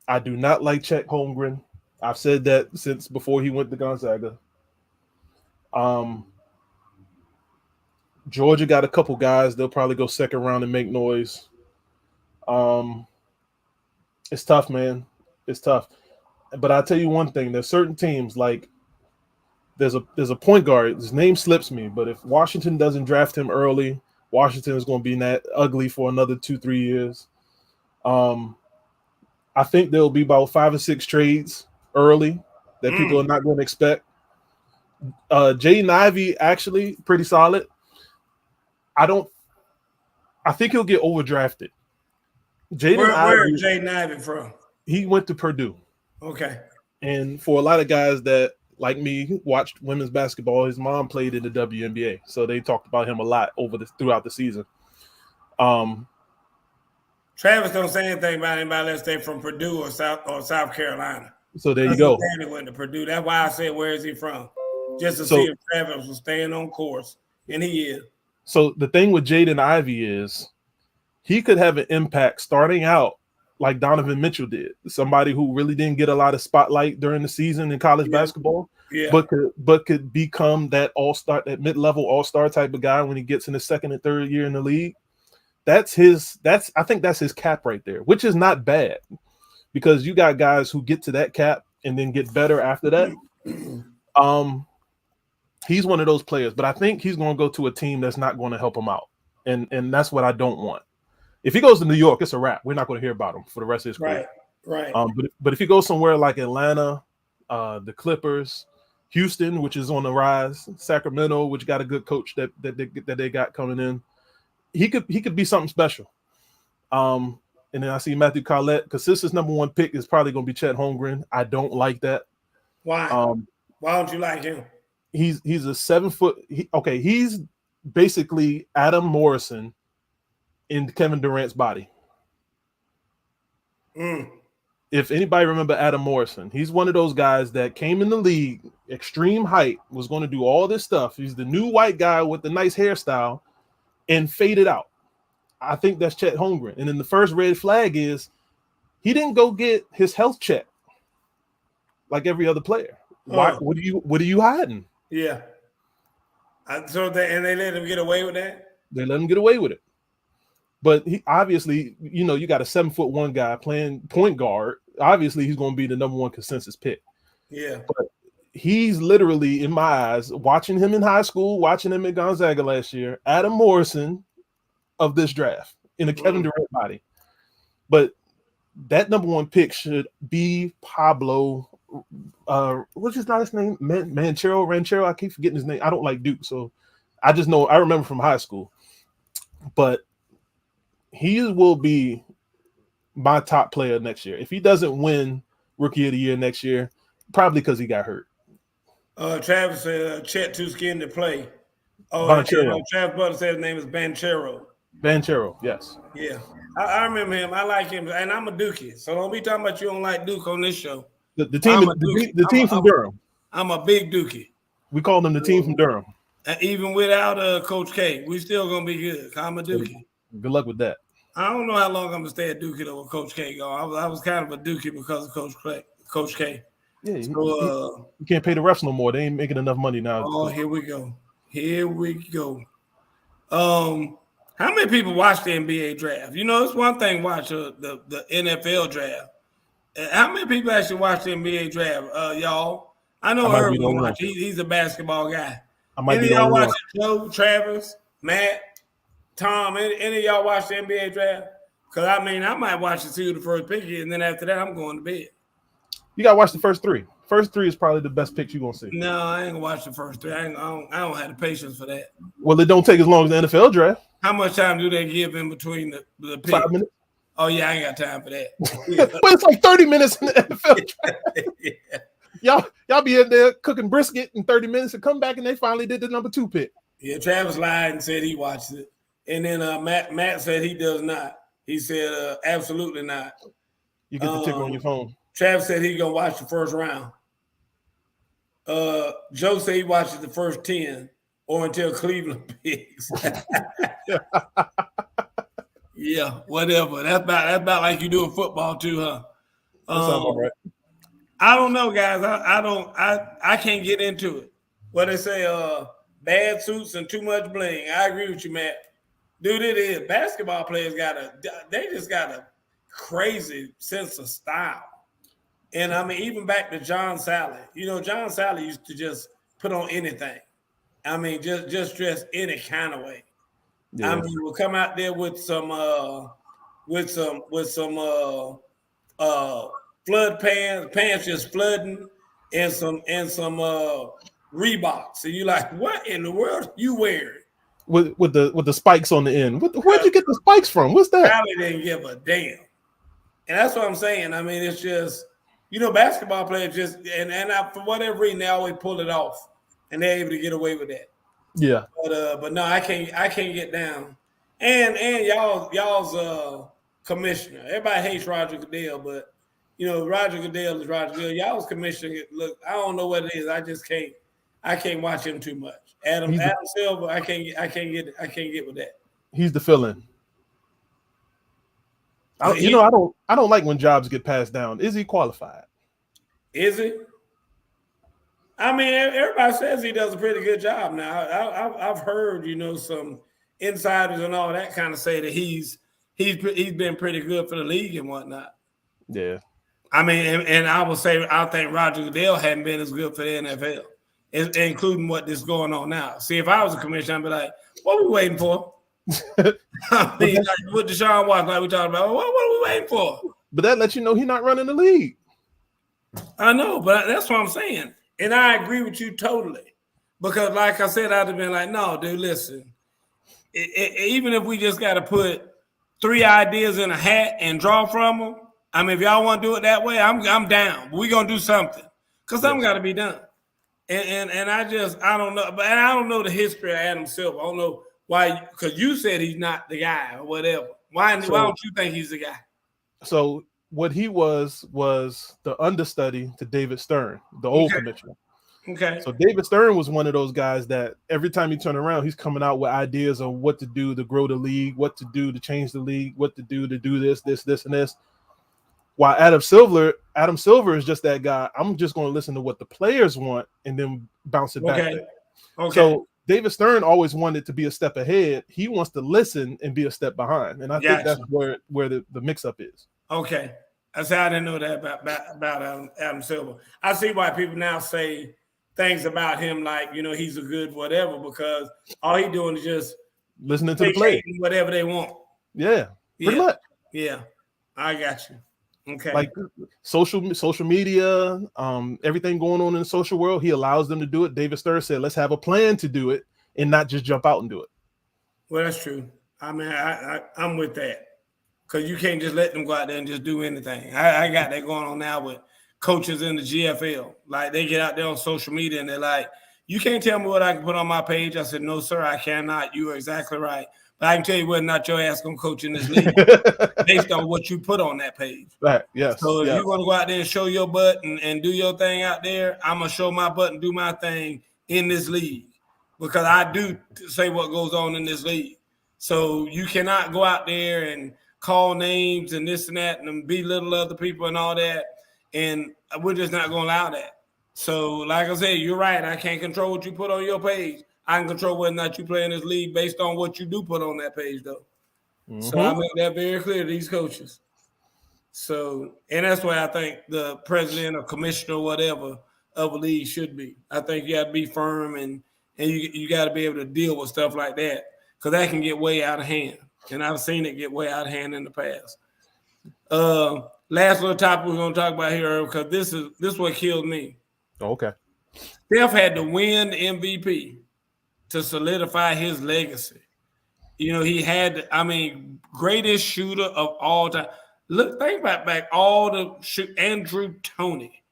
I do not like Chet Holmgren. I've said that since before he went to Gonzaga. Georgia got a couple guys. They'll probably go second round and make noise. It's tough, man. It's tough. But I'll tell you one thing. There's certain teams like there's a point guard. His name slips me, but if Washington doesn't draft him early, Washington is going to be that ugly for another 2-3 years. I think there'll be about 5 or 6 trades early that people are not going to expect. Jaden Ivey actually pretty solid. I think he'll get overdrafted. Where is Jaden Ivey from? He went to Purdue. Okay. And for a lot of guys that, like me, who watched women's basketball, his mom played in the WNBA. So they talked about him a lot throughout the season. Travis don't say anything about anybody unless they're from Purdue or South Carolina. So there you go. Danny went to Purdue. That's why I said, where is he from? Just to see if Travis was staying on course. And he is. So the thing with Jaden Ivey is he could have an impact starting out like Donovan Mitchell did, somebody who really didn't get a lot of spotlight during the season in college basketball, but could become that all-star, that mid-level all-star type of guy when he gets in his second and third year in the league. I think that's his cap right there, which is not bad because you got guys who get to that cap and then get better after that. He's one of those players, but I think he's going to go to a team that's not going to help him out. And that's what I don't want. If he goes to New York, it's a wrap. We're not going to hear about him for the rest of his career. Right. But if he goes somewhere like Atlanta, the Clippers, Houston, which is on the rise, Sacramento, which got a good coach that they got coming in, he could be something special. And then I see Matthew Collette, because his number one pick is probably going to be Chet Holmgren. I don't like that. Why? Why don't you like him? He's a 7 foot. He's basically Adam Morrison in Kevin Durant's body. If anybody remember Adam Morrison, he's one of those guys that came in the league, extreme height, was going to do all this stuff. He's the new white guy with the nice hairstyle and faded out. I think that's Chet Holmgren. And then the first red flag is he didn't go get his health check like every other player. Why? What are you hiding? Yeah. So they let him get away with that? They let him get away with it. But he obviously, you got a 7'1" guy playing point guard. Obviously, he's going to be the number one consensus pick. Yeah. But he's literally, in my eyes, watching him in high school, watching him at Gonzaga last year, Adam Morrison of this draft in a Kevin Durant body. But that number one pick should be Pablo. What's his last name? Ranchero. I keep forgetting his name. I don't like Duke, so I just know I remember from high school. But he will be my top player next year. If he doesn't win Rookie of the Year next year, probably because he got hurt. Travis said Chet too skinned to play. Banchero. Travis Butler said his name is Banchero. Banchero, yes. Yeah. I remember him. I like him, and I'm a Dookie. So don't be talking about you don't like Duke on this show. The team from Durham. I'm a big Dookie. We call them the team from Durham. And even without Coach K, we still gonna be good. I'm a Dookie. Good luck with that. I don't know how long I'm gonna stay at Dookie though with Coach K. Go. I was kind of a Dookie because of Coach K. Yeah, you can't pay the refs no more. They ain't making enough money now. Oh, here we go. How many people watch the NBA draft? It's one thing watch the NFL draft. How many people actually watch the NBA draft, y'all? I know Irv will watch. He's a basketball guy. Any of y'all watch Joe, Travis, Matt, Tom? Any of y'all watch the NBA draft? Because I mean, I might watch it see who the first pick is, and then after that, I'm going to bed. You got to watch the first three. First three is probably the best picks you're going to see. No, I ain't gonna watch the first three. I don't have the patience for that. Well, it don't take as long as the NFL draft. How much time do they give in between the picks? 5 minutes. Oh yeah, I ain't got time for that. But it's like 30 minutes in the NFL draft. Yeah. Y'all be in there cooking brisket in 30 minutes and come back and they finally did the number 2 pick. Yeah, Travis lied and said he watched it. And then Matt said he does not. He said absolutely not. You get the ticker on your phone. Travis said he's gonna watch the first round. Joe said he watches the first 10 or until Cleveland picks. Yeah, whatever. That's about like you do in football too, huh? That sounds all right. I don't know, guys. I can't get into it. What they say, bad suits and too much bling. I agree with you, Matt. Dude, it is. Basketball players they just got a crazy sense of style. And I mean, even back to John Sally. You know, John Sally used to just put on anything. I mean, just dress any kind of way. Yeah. I mean, we'll come out there with some flood pants just flooding, and some Reeboks. And you're like, what in the world are you wearing? With the spikes on the end. Where'd you get the spikes from? What's that? Sally didn't give a damn. And that's what I'm saying. I mean, it's just, you know, basketball players just for whatever reason they always pull it off, and they're able to get away with that. Yeah. But no, I can't get down. And y'all's commissioner. Everybody hates Roger Goodell, but you know, Roger Goodell is Roger Goodell. Y'all's commissioner, look, I don't know what it is. I can't watch him too much. Adam Silver, I can't get with that. He's the fill-in. I don't like when jobs get passed down. Is he qualified? Is he? I mean, everybody says he does a pretty good job now. I've heard, you know, some insiders and all that kind of say that he's been pretty good for the league and whatnot. Yeah. I mean, and I will say I think Roger Goodell hadn't been as good for the NFL, including what is going on now. See, if I was a commissioner, I'd be like, what are we waiting for? I mean, like with Deshaun Watson, like we talked about, what are we waiting for? But that lets you know he's not running the league. I know, but that's what I'm saying. And I agree with you totally. Because like I said, I'd have been like, no, dude, listen. Even if we just got to put 3 ideas in a hat and draw from them, I mean, if y'all want to do it that way, I'm down. But we're going to do something. Because something got to be done. And I don't know. But I don't know the history of Adam Silver. I don't know why, because you said he's not the guy or whatever. Why don't you think he's the guy? So what he was the understudy to David Stern, the old commissioner. Okay. So David Stern was one of those guys that every time you turn around, he's coming out with ideas on what to do to grow the league, what to do to change the league, what to do this, and this. While Adam Silver is just that guy. I'm just going to listen to what the players want and then bounce it back. Okay. So David Stern always wanted to be a step ahead. He wants to listen and be a step behind. And I think that's where the mix-up is. Okay. I said I didn't know that about Adam Silver. I see why people now say things about him like, you know, he's a good whatever, because all he's doing is just listening to the play, whatever they want. Yeah, pretty much. Yeah, I got you. Okay. Like social media, everything going on in the social world, he allows them to do it. David Stern said, let's have a plan to do it and not just jump out and do it. Well, that's true. I mean, I'm with that. Because you can't just let them go out there and just do anything. I got that going on now with coaches in the GFL. Like, they get out there on social media and they're like, you can't tell me what I can put on my page. I said, no, sir, I cannot. You are exactly right. But I can tell you whether or not your ass going to coach in this league based on what you put on that page. Right, yes. So if you're going to go out there and show your butt and do your thing out there, I'm going to show my butt and do my thing in this league. Because I do say what goes on in this league. So you cannot go out there and call names and this and that and belittle other people and all that. And we're just not going to allow that. So like I said, you're right. I can't control what you put on your page. I can control whether or not you play in this league based on what you do put on that page, though. Mm-hmm. So I make that very clear to these coaches. So, and that's why I think the president or commissioner or whatever of a league should be. I think you got to be firm and you got to be able to deal with stuff like that, because that can get way out of hand. and I've seen it get way out of hand in the past. Last little topic we're gonna talk about here, because this is what killed me. Okay. Steph had to win the MVP to solidify his legacy. You know, he had, greatest shooter of all time. Look, think about back all the Andrew Toney.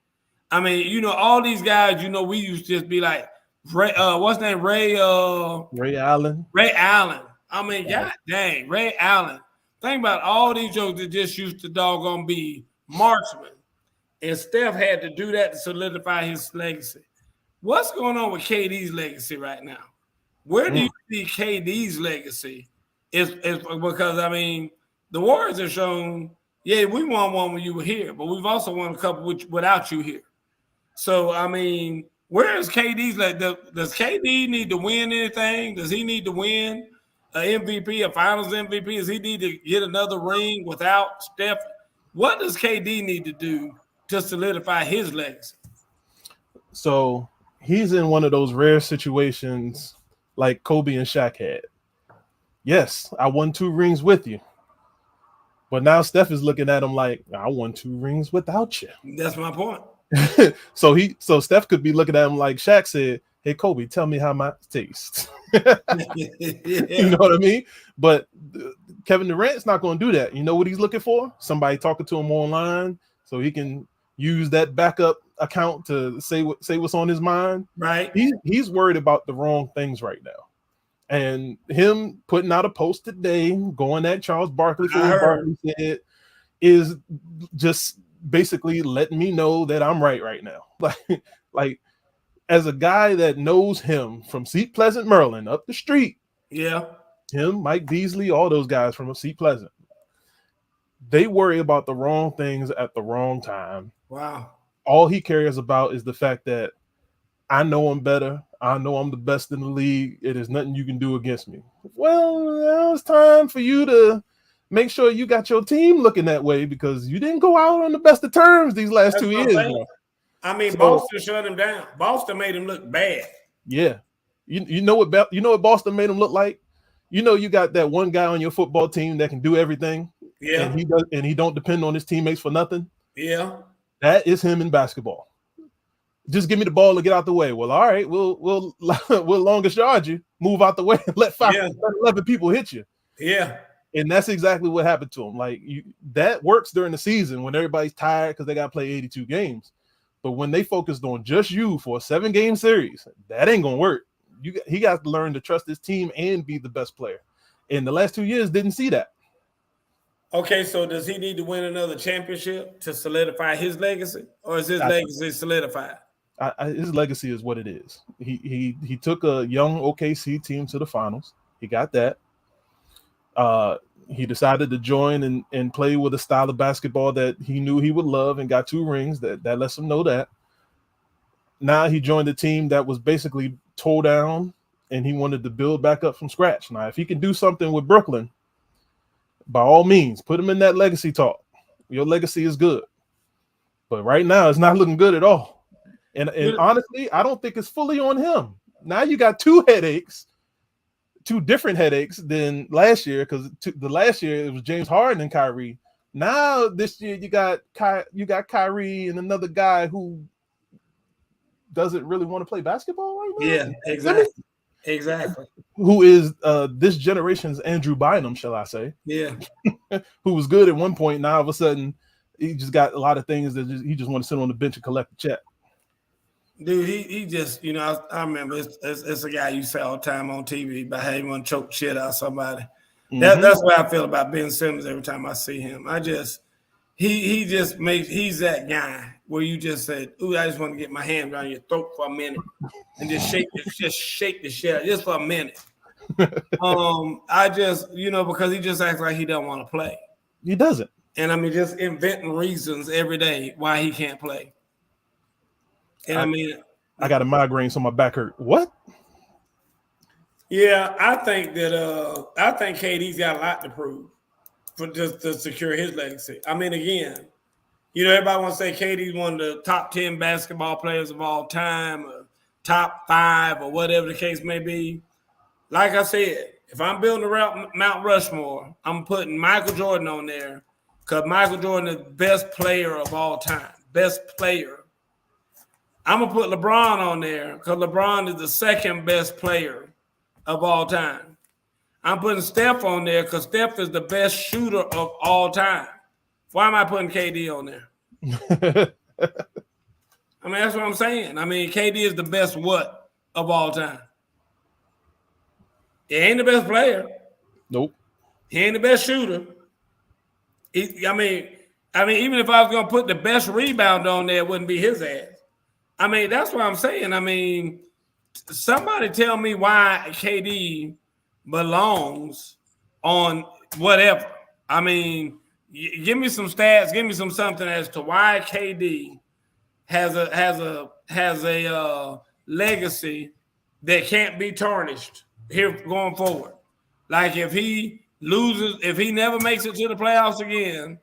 I mean, you know, all these guys, you know, we used to just be like, Ray, what's his name? Ray Allen. Ray Allen. I mean, God dang, Ray Allen. Think about all these jokes that just used to doggone be marksmen. And Steph had to do that to solidify his legacy. What's going on with KD's legacy right now? Where do you see KD's legacy? Is because, I mean, the Warriors have shown, yeah, we won one when you were here, but we've also won a couple without you here. So, I mean, where is KD's legacy? Does KD need to win anything? Does he need to win an MVP, a finals MVP? Does he need to get another ring without Steph? What does KD need to do to solidify his legacy? So he's in one of those rare situations like Kobe and Shaq had. Yes, I won 2 rings with you. But now Steph is looking at him like, I won 2 rings without you. That's my point. So Steph could be looking at him like Shaq said, hey, Kobe, tell me how my tastes. You know what I mean? But Kevin Durant's not going to do that. You know what he's looking for? Somebody talking to him online so he can use that backup account to say what's on his mind. Right. He's worried about the wrong things right now. And him putting out a post today, going at Charles Barkley for what Barkley said, is just basically letting me know that I'm right now. Like as a guy that knows him from Seat Pleasant, Maryland, up the street. Yeah. Him, Mike Beasley, all those guys from Seat Pleasant. They worry about the wrong things at the wrong time. Wow. All he cares about is the fact that I know I'm better. I know I'm the best in the league. It is nothing you can do against me. Well, now it's time for you to make sure you got your team looking that way, because you didn't go out on the best of terms these last 2 years. I mean, Boston shut him down. Boston made him look bad. Yeah. You know what Boston made him look like? You know, you got that one guy on your football team that can do everything. Yeah. And he don't depend on his teammates for nothing. Yeah. That is him in basketball. Just give me the ball and get out the way. Well, all right, we'll longest yard you, move out the way, and let 11 people hit you. Yeah. And that's exactly what happened to him. Like that works during the season when everybody's tired because they got to play 82 games. But when they focused on just you for a 7-game series, that ain't gonna work. He got to learn to trust his team and be the best player. And the last 2 years didn't see that. Okay, so does he need to win another championship to solidify his legacy, or is his legacy solidified? His legacy is what it is. He took a young OKC team to the finals. He got that. He decided to join and play with a style of basketball that he knew he would love, and got 2 rings. That lets him know that. Now he joined a team that was basically tore down, and he wanted to build back up from scratch. Now, if he can do something with Brooklyn, by all means, put him in that legacy talk. Your legacy is good. But right now, it's not looking good at all. And honestly, I don't think it's fully on him. Now you got 2 headaches, 2 different headaches than last year, because the last year it was James Harden and Kyrie. Now this year you got Kyrie and another guy who doesn't really want to play basketball right now. Yeah, exactly. Who is this generation's Andrew Bynum, shall I say? Yeah. Who was good at one point. Now all of a sudden he just got a lot of things that he just want to sit on the bench and collect the check. Dude, he just, you know, I remember it's a guy you say all the time on TV about how he want to choke shit out of somebody. Mm-hmm. That's what I feel about Ben Simmons every time I see him. He's that guy where you just said, ooh, I just want to get my hand around your throat for a minute and just shake the shit out just for a minute. Because he just acts like he don't want to play. He doesn't. And I mean, just inventing reasons every day why he can't play. And I got a migraine, so my back hurt. What? Yeah, I think KD's got a lot to prove for just to secure his legacy. I mean, again, you know, everybody wants to say KD's one of the top 10 basketball players of all time, or top 5, or whatever the case may be. like I said, if I'm building around Mount Rushmore, I'm putting Michael Jordan on there because Michael Jordan is the best player of all time. Best player. I'm going to put LeBron on there because LeBron is the second best player of all time. I'm putting Steph on there because Steph is the best shooter of all time. Why am I putting KD on there? I mean, that's what I'm saying. I mean, KD is the best what of all time? He ain't the best player. Nope. He ain't the best shooter. I mean, even if I was gonna put the best rebound on there, it wouldn't be his ass. I mean, that's what I'm saying. I mean, somebody tell me why KD belongs on whatever. I mean, give me some stats, give me some something as to why KD has a legacy that can't be tarnished here going forward. Like if he loses, if he never makes it to the playoffs again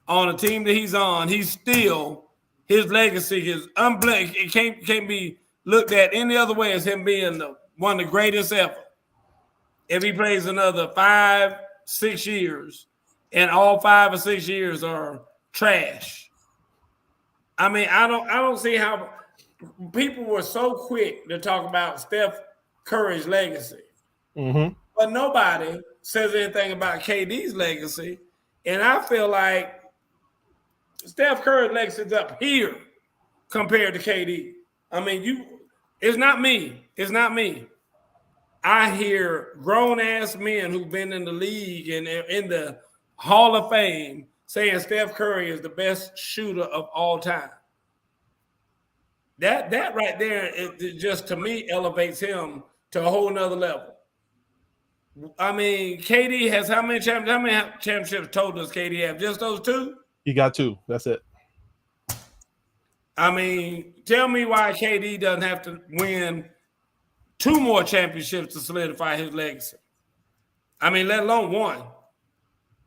on a team that he's on, he's still his legacy is unblemished. It can't be looked at any other way as him being one of the greatest ever. If he plays another 5-6 years, and all 5 or 6 years are trash. I mean, I don't see how people were so quick to talk about Steph Curry's legacy. Mm-hmm. But nobody says anything about KD's legacy. And I feel like Steph Curry's legacy is up here compared to KD. I mean, it's not me. It's not me. I hear grown-ass men who've been in the league and in the Hall of Fame saying Steph Curry is the best shooter of all time. That right there, it just to me elevates him to a whole nother level. I mean, KD has how many championships total does KD have? Just those 2? He got 2. That's it. I mean, tell me why KD doesn't have to win 2 more championships to solidify his legacy. I mean, let alone 1.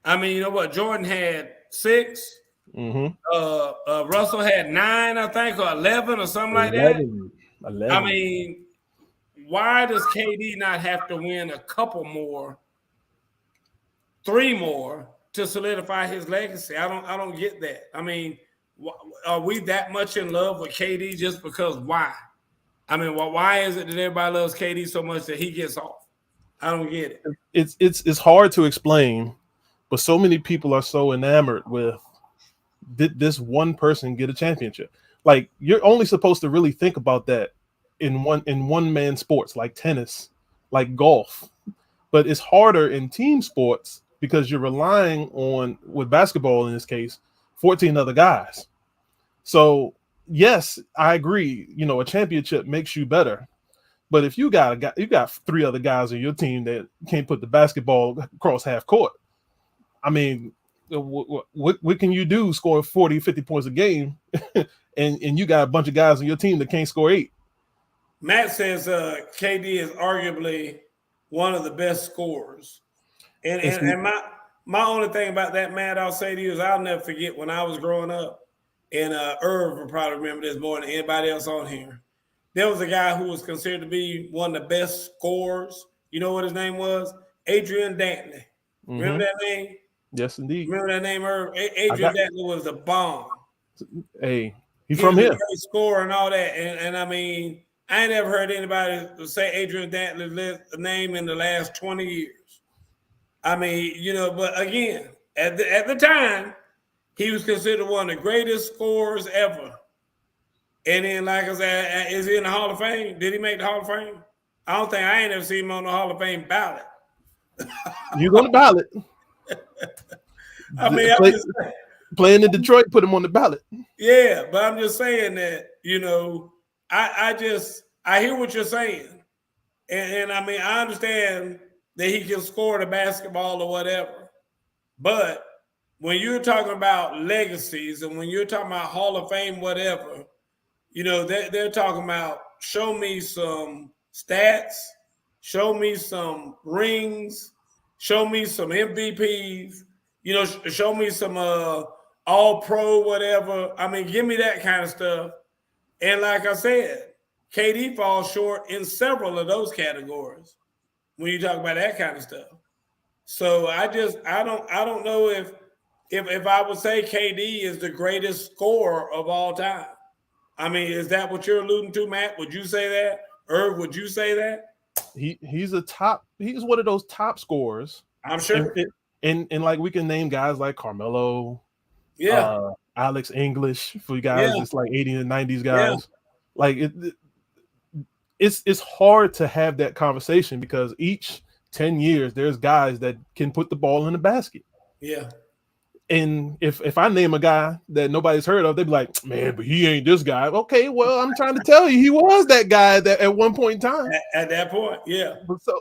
I mean, you know what? Jordan had 6. Mm-hmm. Russell had 9, I think, or 11 or something like that. 11. I mean, why does KD not have to win a couple more, 3 more to solidify his legacy? I don't get that. I mean, are we that much in love with KD just because why? I mean, why is it that everybody loves KD so much that he gets off? I don't get it. It's hard to explain, but so many people are so enamored with did this one person get a championship? Like, you're only supposed to really think about that in one man sports like tennis, like golf. But it's harder in team sports because you're relying on, with basketball in this case, 14 other guys. So yes, I agree. You know, a championship makes you better. But if you got 3 other guys on your team that can't put the basketball across half court, I mean, what can you do? Score 40, 50 points a game, and you got a bunch of guys on your team that can't score 8. Matt says KD is arguably one of the best scorers. And my only thing about that, Matt, I'll say to you is I'll never forget when I was growing up, and Irv will probably remember this more than anybody else on here. There was a guy who was considered to be one of the best scorers. You know what his name was? Adrian Dantley. Mm-hmm. Remember that name? Yes, indeed. Remember that name, Irv? Adrian Dantley was a bomb. Hey, he's from here. Great scorer and all that. And I mean, I ain't never heard anybody say Adrian Dantley's name in the last 20 years. I mean, you know, but again, at the time, he was considered one of the greatest scorers ever. And then, like I said, is he in the Hall of Fame? Did he make the Hall of Fame? I ain't ever seen him on the Hall of Fame ballot. You on the ballot? I mean, playing in Detroit put him on the ballot. Yeah, but I'm just saying that, you know, I hear what you're saying. And I mean, I understand that he can score the basketball or whatever. But when you're talking about legacies and when you're talking about Hall of Fame, whatever, you know, they're talking about show me some stats, show me some rings, show me some MVPs, you know, show me some all-pro, whatever. I mean, give me that kind of stuff. And like I said, KD falls short in several of those categories. when you talk about that kind of stuff. So I don't know if I would say KD is the greatest scorer of all time. I mean, is that what you're alluding to, Matt? Would you say that? Irv, would you say that? He's one of those top scorers. I'm sure. And like we can name guys like Carmelo, Alex English for you guys. It's like 80s and 90s guys. Like it's hard to have that conversation because each 10 years there's guys that can put the ball in the basket. Yeah. And if I name a guy that nobody's heard of, they'd be like, man, but he ain't this guy. Okay, well, I'm trying to tell you, he was that guy that at one point in time. At that point, yeah.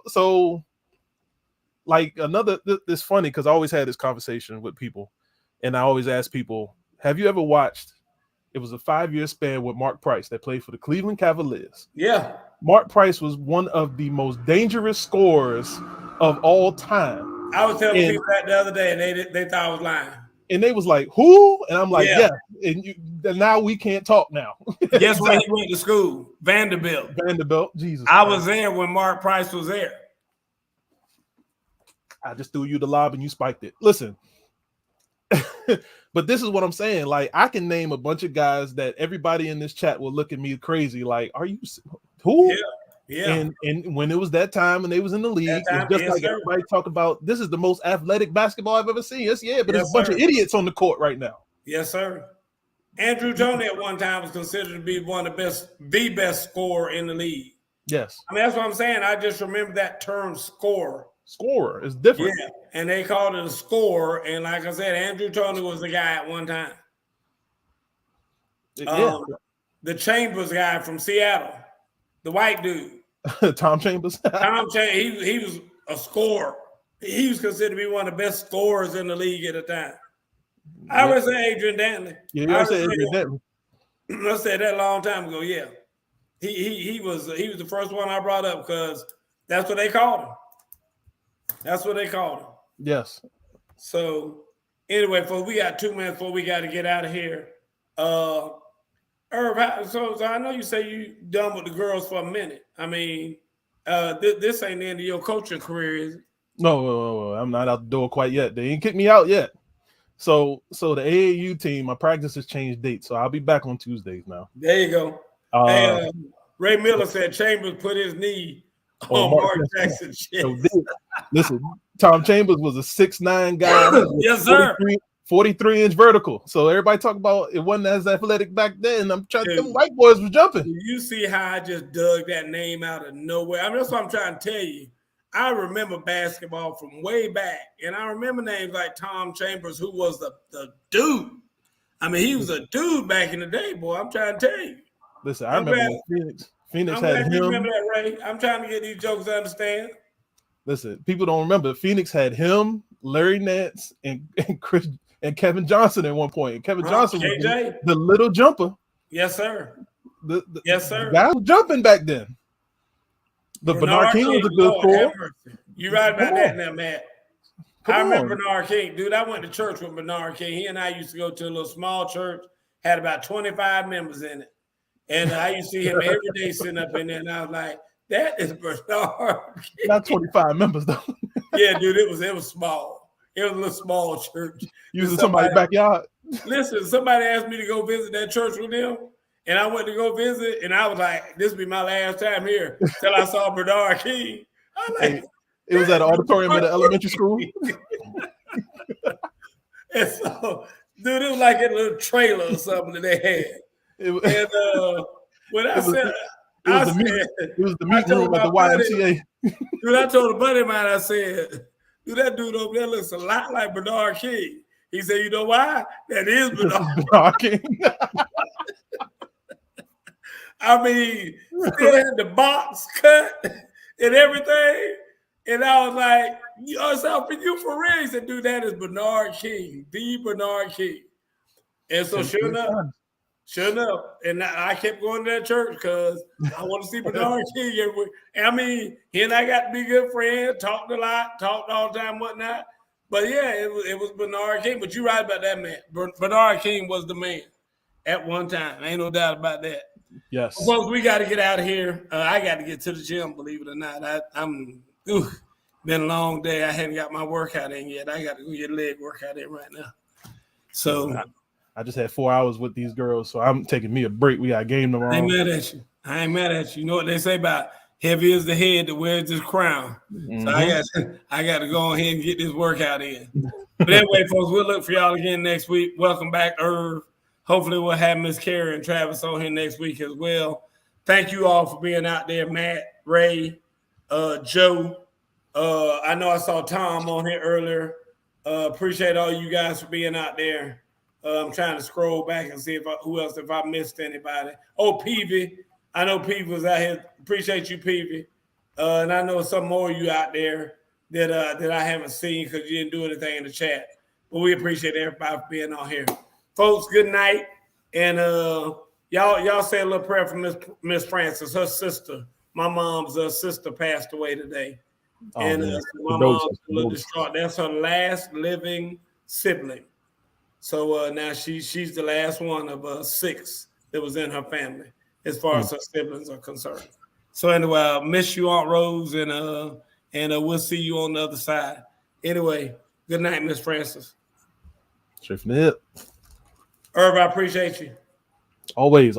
So like it's funny because I always had this conversation with people, and I always ask people, have you ever watched? It was a 5-year span with Mark Price that played for the Cleveland Cavaliers. Yeah. Mark Price was one of the most dangerous scorers of all time. I was telling people that the other day, and they thought I was lying. And they was like, who? And I'm like, yeah. And now we can't talk now. Guess where he went to school? Vanderbilt. Jesus. I was there when Mark Price was there. I just threw you the lob and you spiked it. Listen. But this is what I'm saying. Like, I can name a bunch of guys that everybody in this chat will look at me crazy. Like, are you who? Yeah. Yeah. And when it was that time and they was in the league, it's just like everybody talk about this is the most athletic basketball I've ever seen. But there's a bunch of idiots on the court right now. Yes, sir. Andrew Toney at one time was considered to be one of the best scorer in the league. Yes. I mean, that's what I'm saying. I just remember that term scorer. Scorer is different. Yeah. And they called it a scorer. And like I said, Andrew Toney was the guy at one time. The Chambers guy from Seattle, the white dude. Tom Chambers. He was a scorer. He was considered to be one of the best scorers in the league at the time. I would say Adrian Dantley. Yeah, I said Adrian Dantley. I said that a long time ago. Yeah, he was the first one I brought up because that's what they called him. That's what they called him. Yes. So anyway, folks, we got 2 minutes before we got to get out of here. Irv, so I know you say you done with the girls for a minute. I mean, this ain't the end of your coaching career, is it? No, I'm not out the door quite yet. They ain't kicked me out yet. So the AAU team, my practice has changed dates, so I'll be back on Tuesdays now. There you go. Ray Miller said Chambers put his knee on Mark Jackson. So listen, Tom Chambers was a 6'9" guy. Yes, sir. 43-inch vertical. So everybody talk about it wasn't as athletic back then. I'm trying to them white boys was jumping. You see how I just dug that name out of nowhere. I mean, that's what I'm trying to tell you. I remember basketball from way back, and I remember names like Tom Chambers, who was the dude. I mean, he was a dude back in the day, boy. I'm trying to tell you. Listen, I remember when Phoenix had him. You remember that, Ray? I'm trying to get these jokes to understand. Listen, people don't remember. Phoenix had him, Larry Nance, and Chris and Kevin Johnson at one point. And Kevin Johnson was the little jumper. Yes, sir. Yes, sir. The guy was jumping back then. The Bernard King was a good scorer. You're right about that now, Matt. I remember Bernard King. Dude, I went to church with Bernard King. He and I used to go to a little small church, had about 25 members in it. And I used to see him every day sitting up in there, and I was like, that is Bernard King. Not 25 members, though. Yeah, dude, it was small. It was a little small church. You was in somebody's backyard. Listen, somebody asked me to go visit that church with them, and I went to go visit, and I was like, this will be my last time here till I saw Bernard King. I'm like, it was at an auditorium at an elementary school. And so, dude, it was like a little trailer or something that they had. And when I said, it was the meeting room at the YMCA. Dude, I told a buddy of mine, I said, dude, that dude over there looks a lot like Bernard King. He said, you know why? That is Bernard King. I mean, still had the box cut and everything. And I was like, for you for real? He said, dude, that is Bernard King, the Bernard King. And so sure enough, and I kept going to that church because I want to see Bernard King everywhere. I mean, he and I got to be good friends, talked a lot, talked all the time, whatnot. But yeah, it was Bernard King. But you're right about that, man. Bernard King was the man at one time. Ain't no doubt about that. Yes. Folks, we got to get out of here. I got to get to the gym, believe it or not. Ooh, been a long day. I hadn't got my workout in yet. I got to go get a leg workout in right now. So I just had 4 hours with these girls, so I'm taking me a break. We got a game tomorrow. I ain't mad at you. I ain't mad at you. You know what they say about heavy is the head that wears this crown. So I got to go ahead and get this workout in. But anyway, folks, we'll look for y'all again next week. Welcome back, Irv. Hopefully we'll have Miss Carrie and Travis on here next week as well. Thank you all for being out there, Matt, Ray, Joe. I know I saw Tom on here earlier. Appreciate all you guys for being out there. I'm trying to scroll back and see if I missed anybody. Oh, Peavy. I know Peavy was out here. Appreciate you, Peavy. And I know some more of you out there that I haven't seen because you didn't do anything in the chat. But we appreciate everybody for being on here. Folks, good night. And y'all say a little prayer for Miss Francis, her sister. My mom's sister passed away today. Oh, and man. my mom's a little distraught. That's her last living sibling. So now she's the last one of 6 that was in her family as far as her siblings are concerned. So anyway, I miss you, Aunt Rose, and we'll see you on the other side. Anyway, good night, Miss Francis. Straight from the hip. Irv, I appreciate you. Always.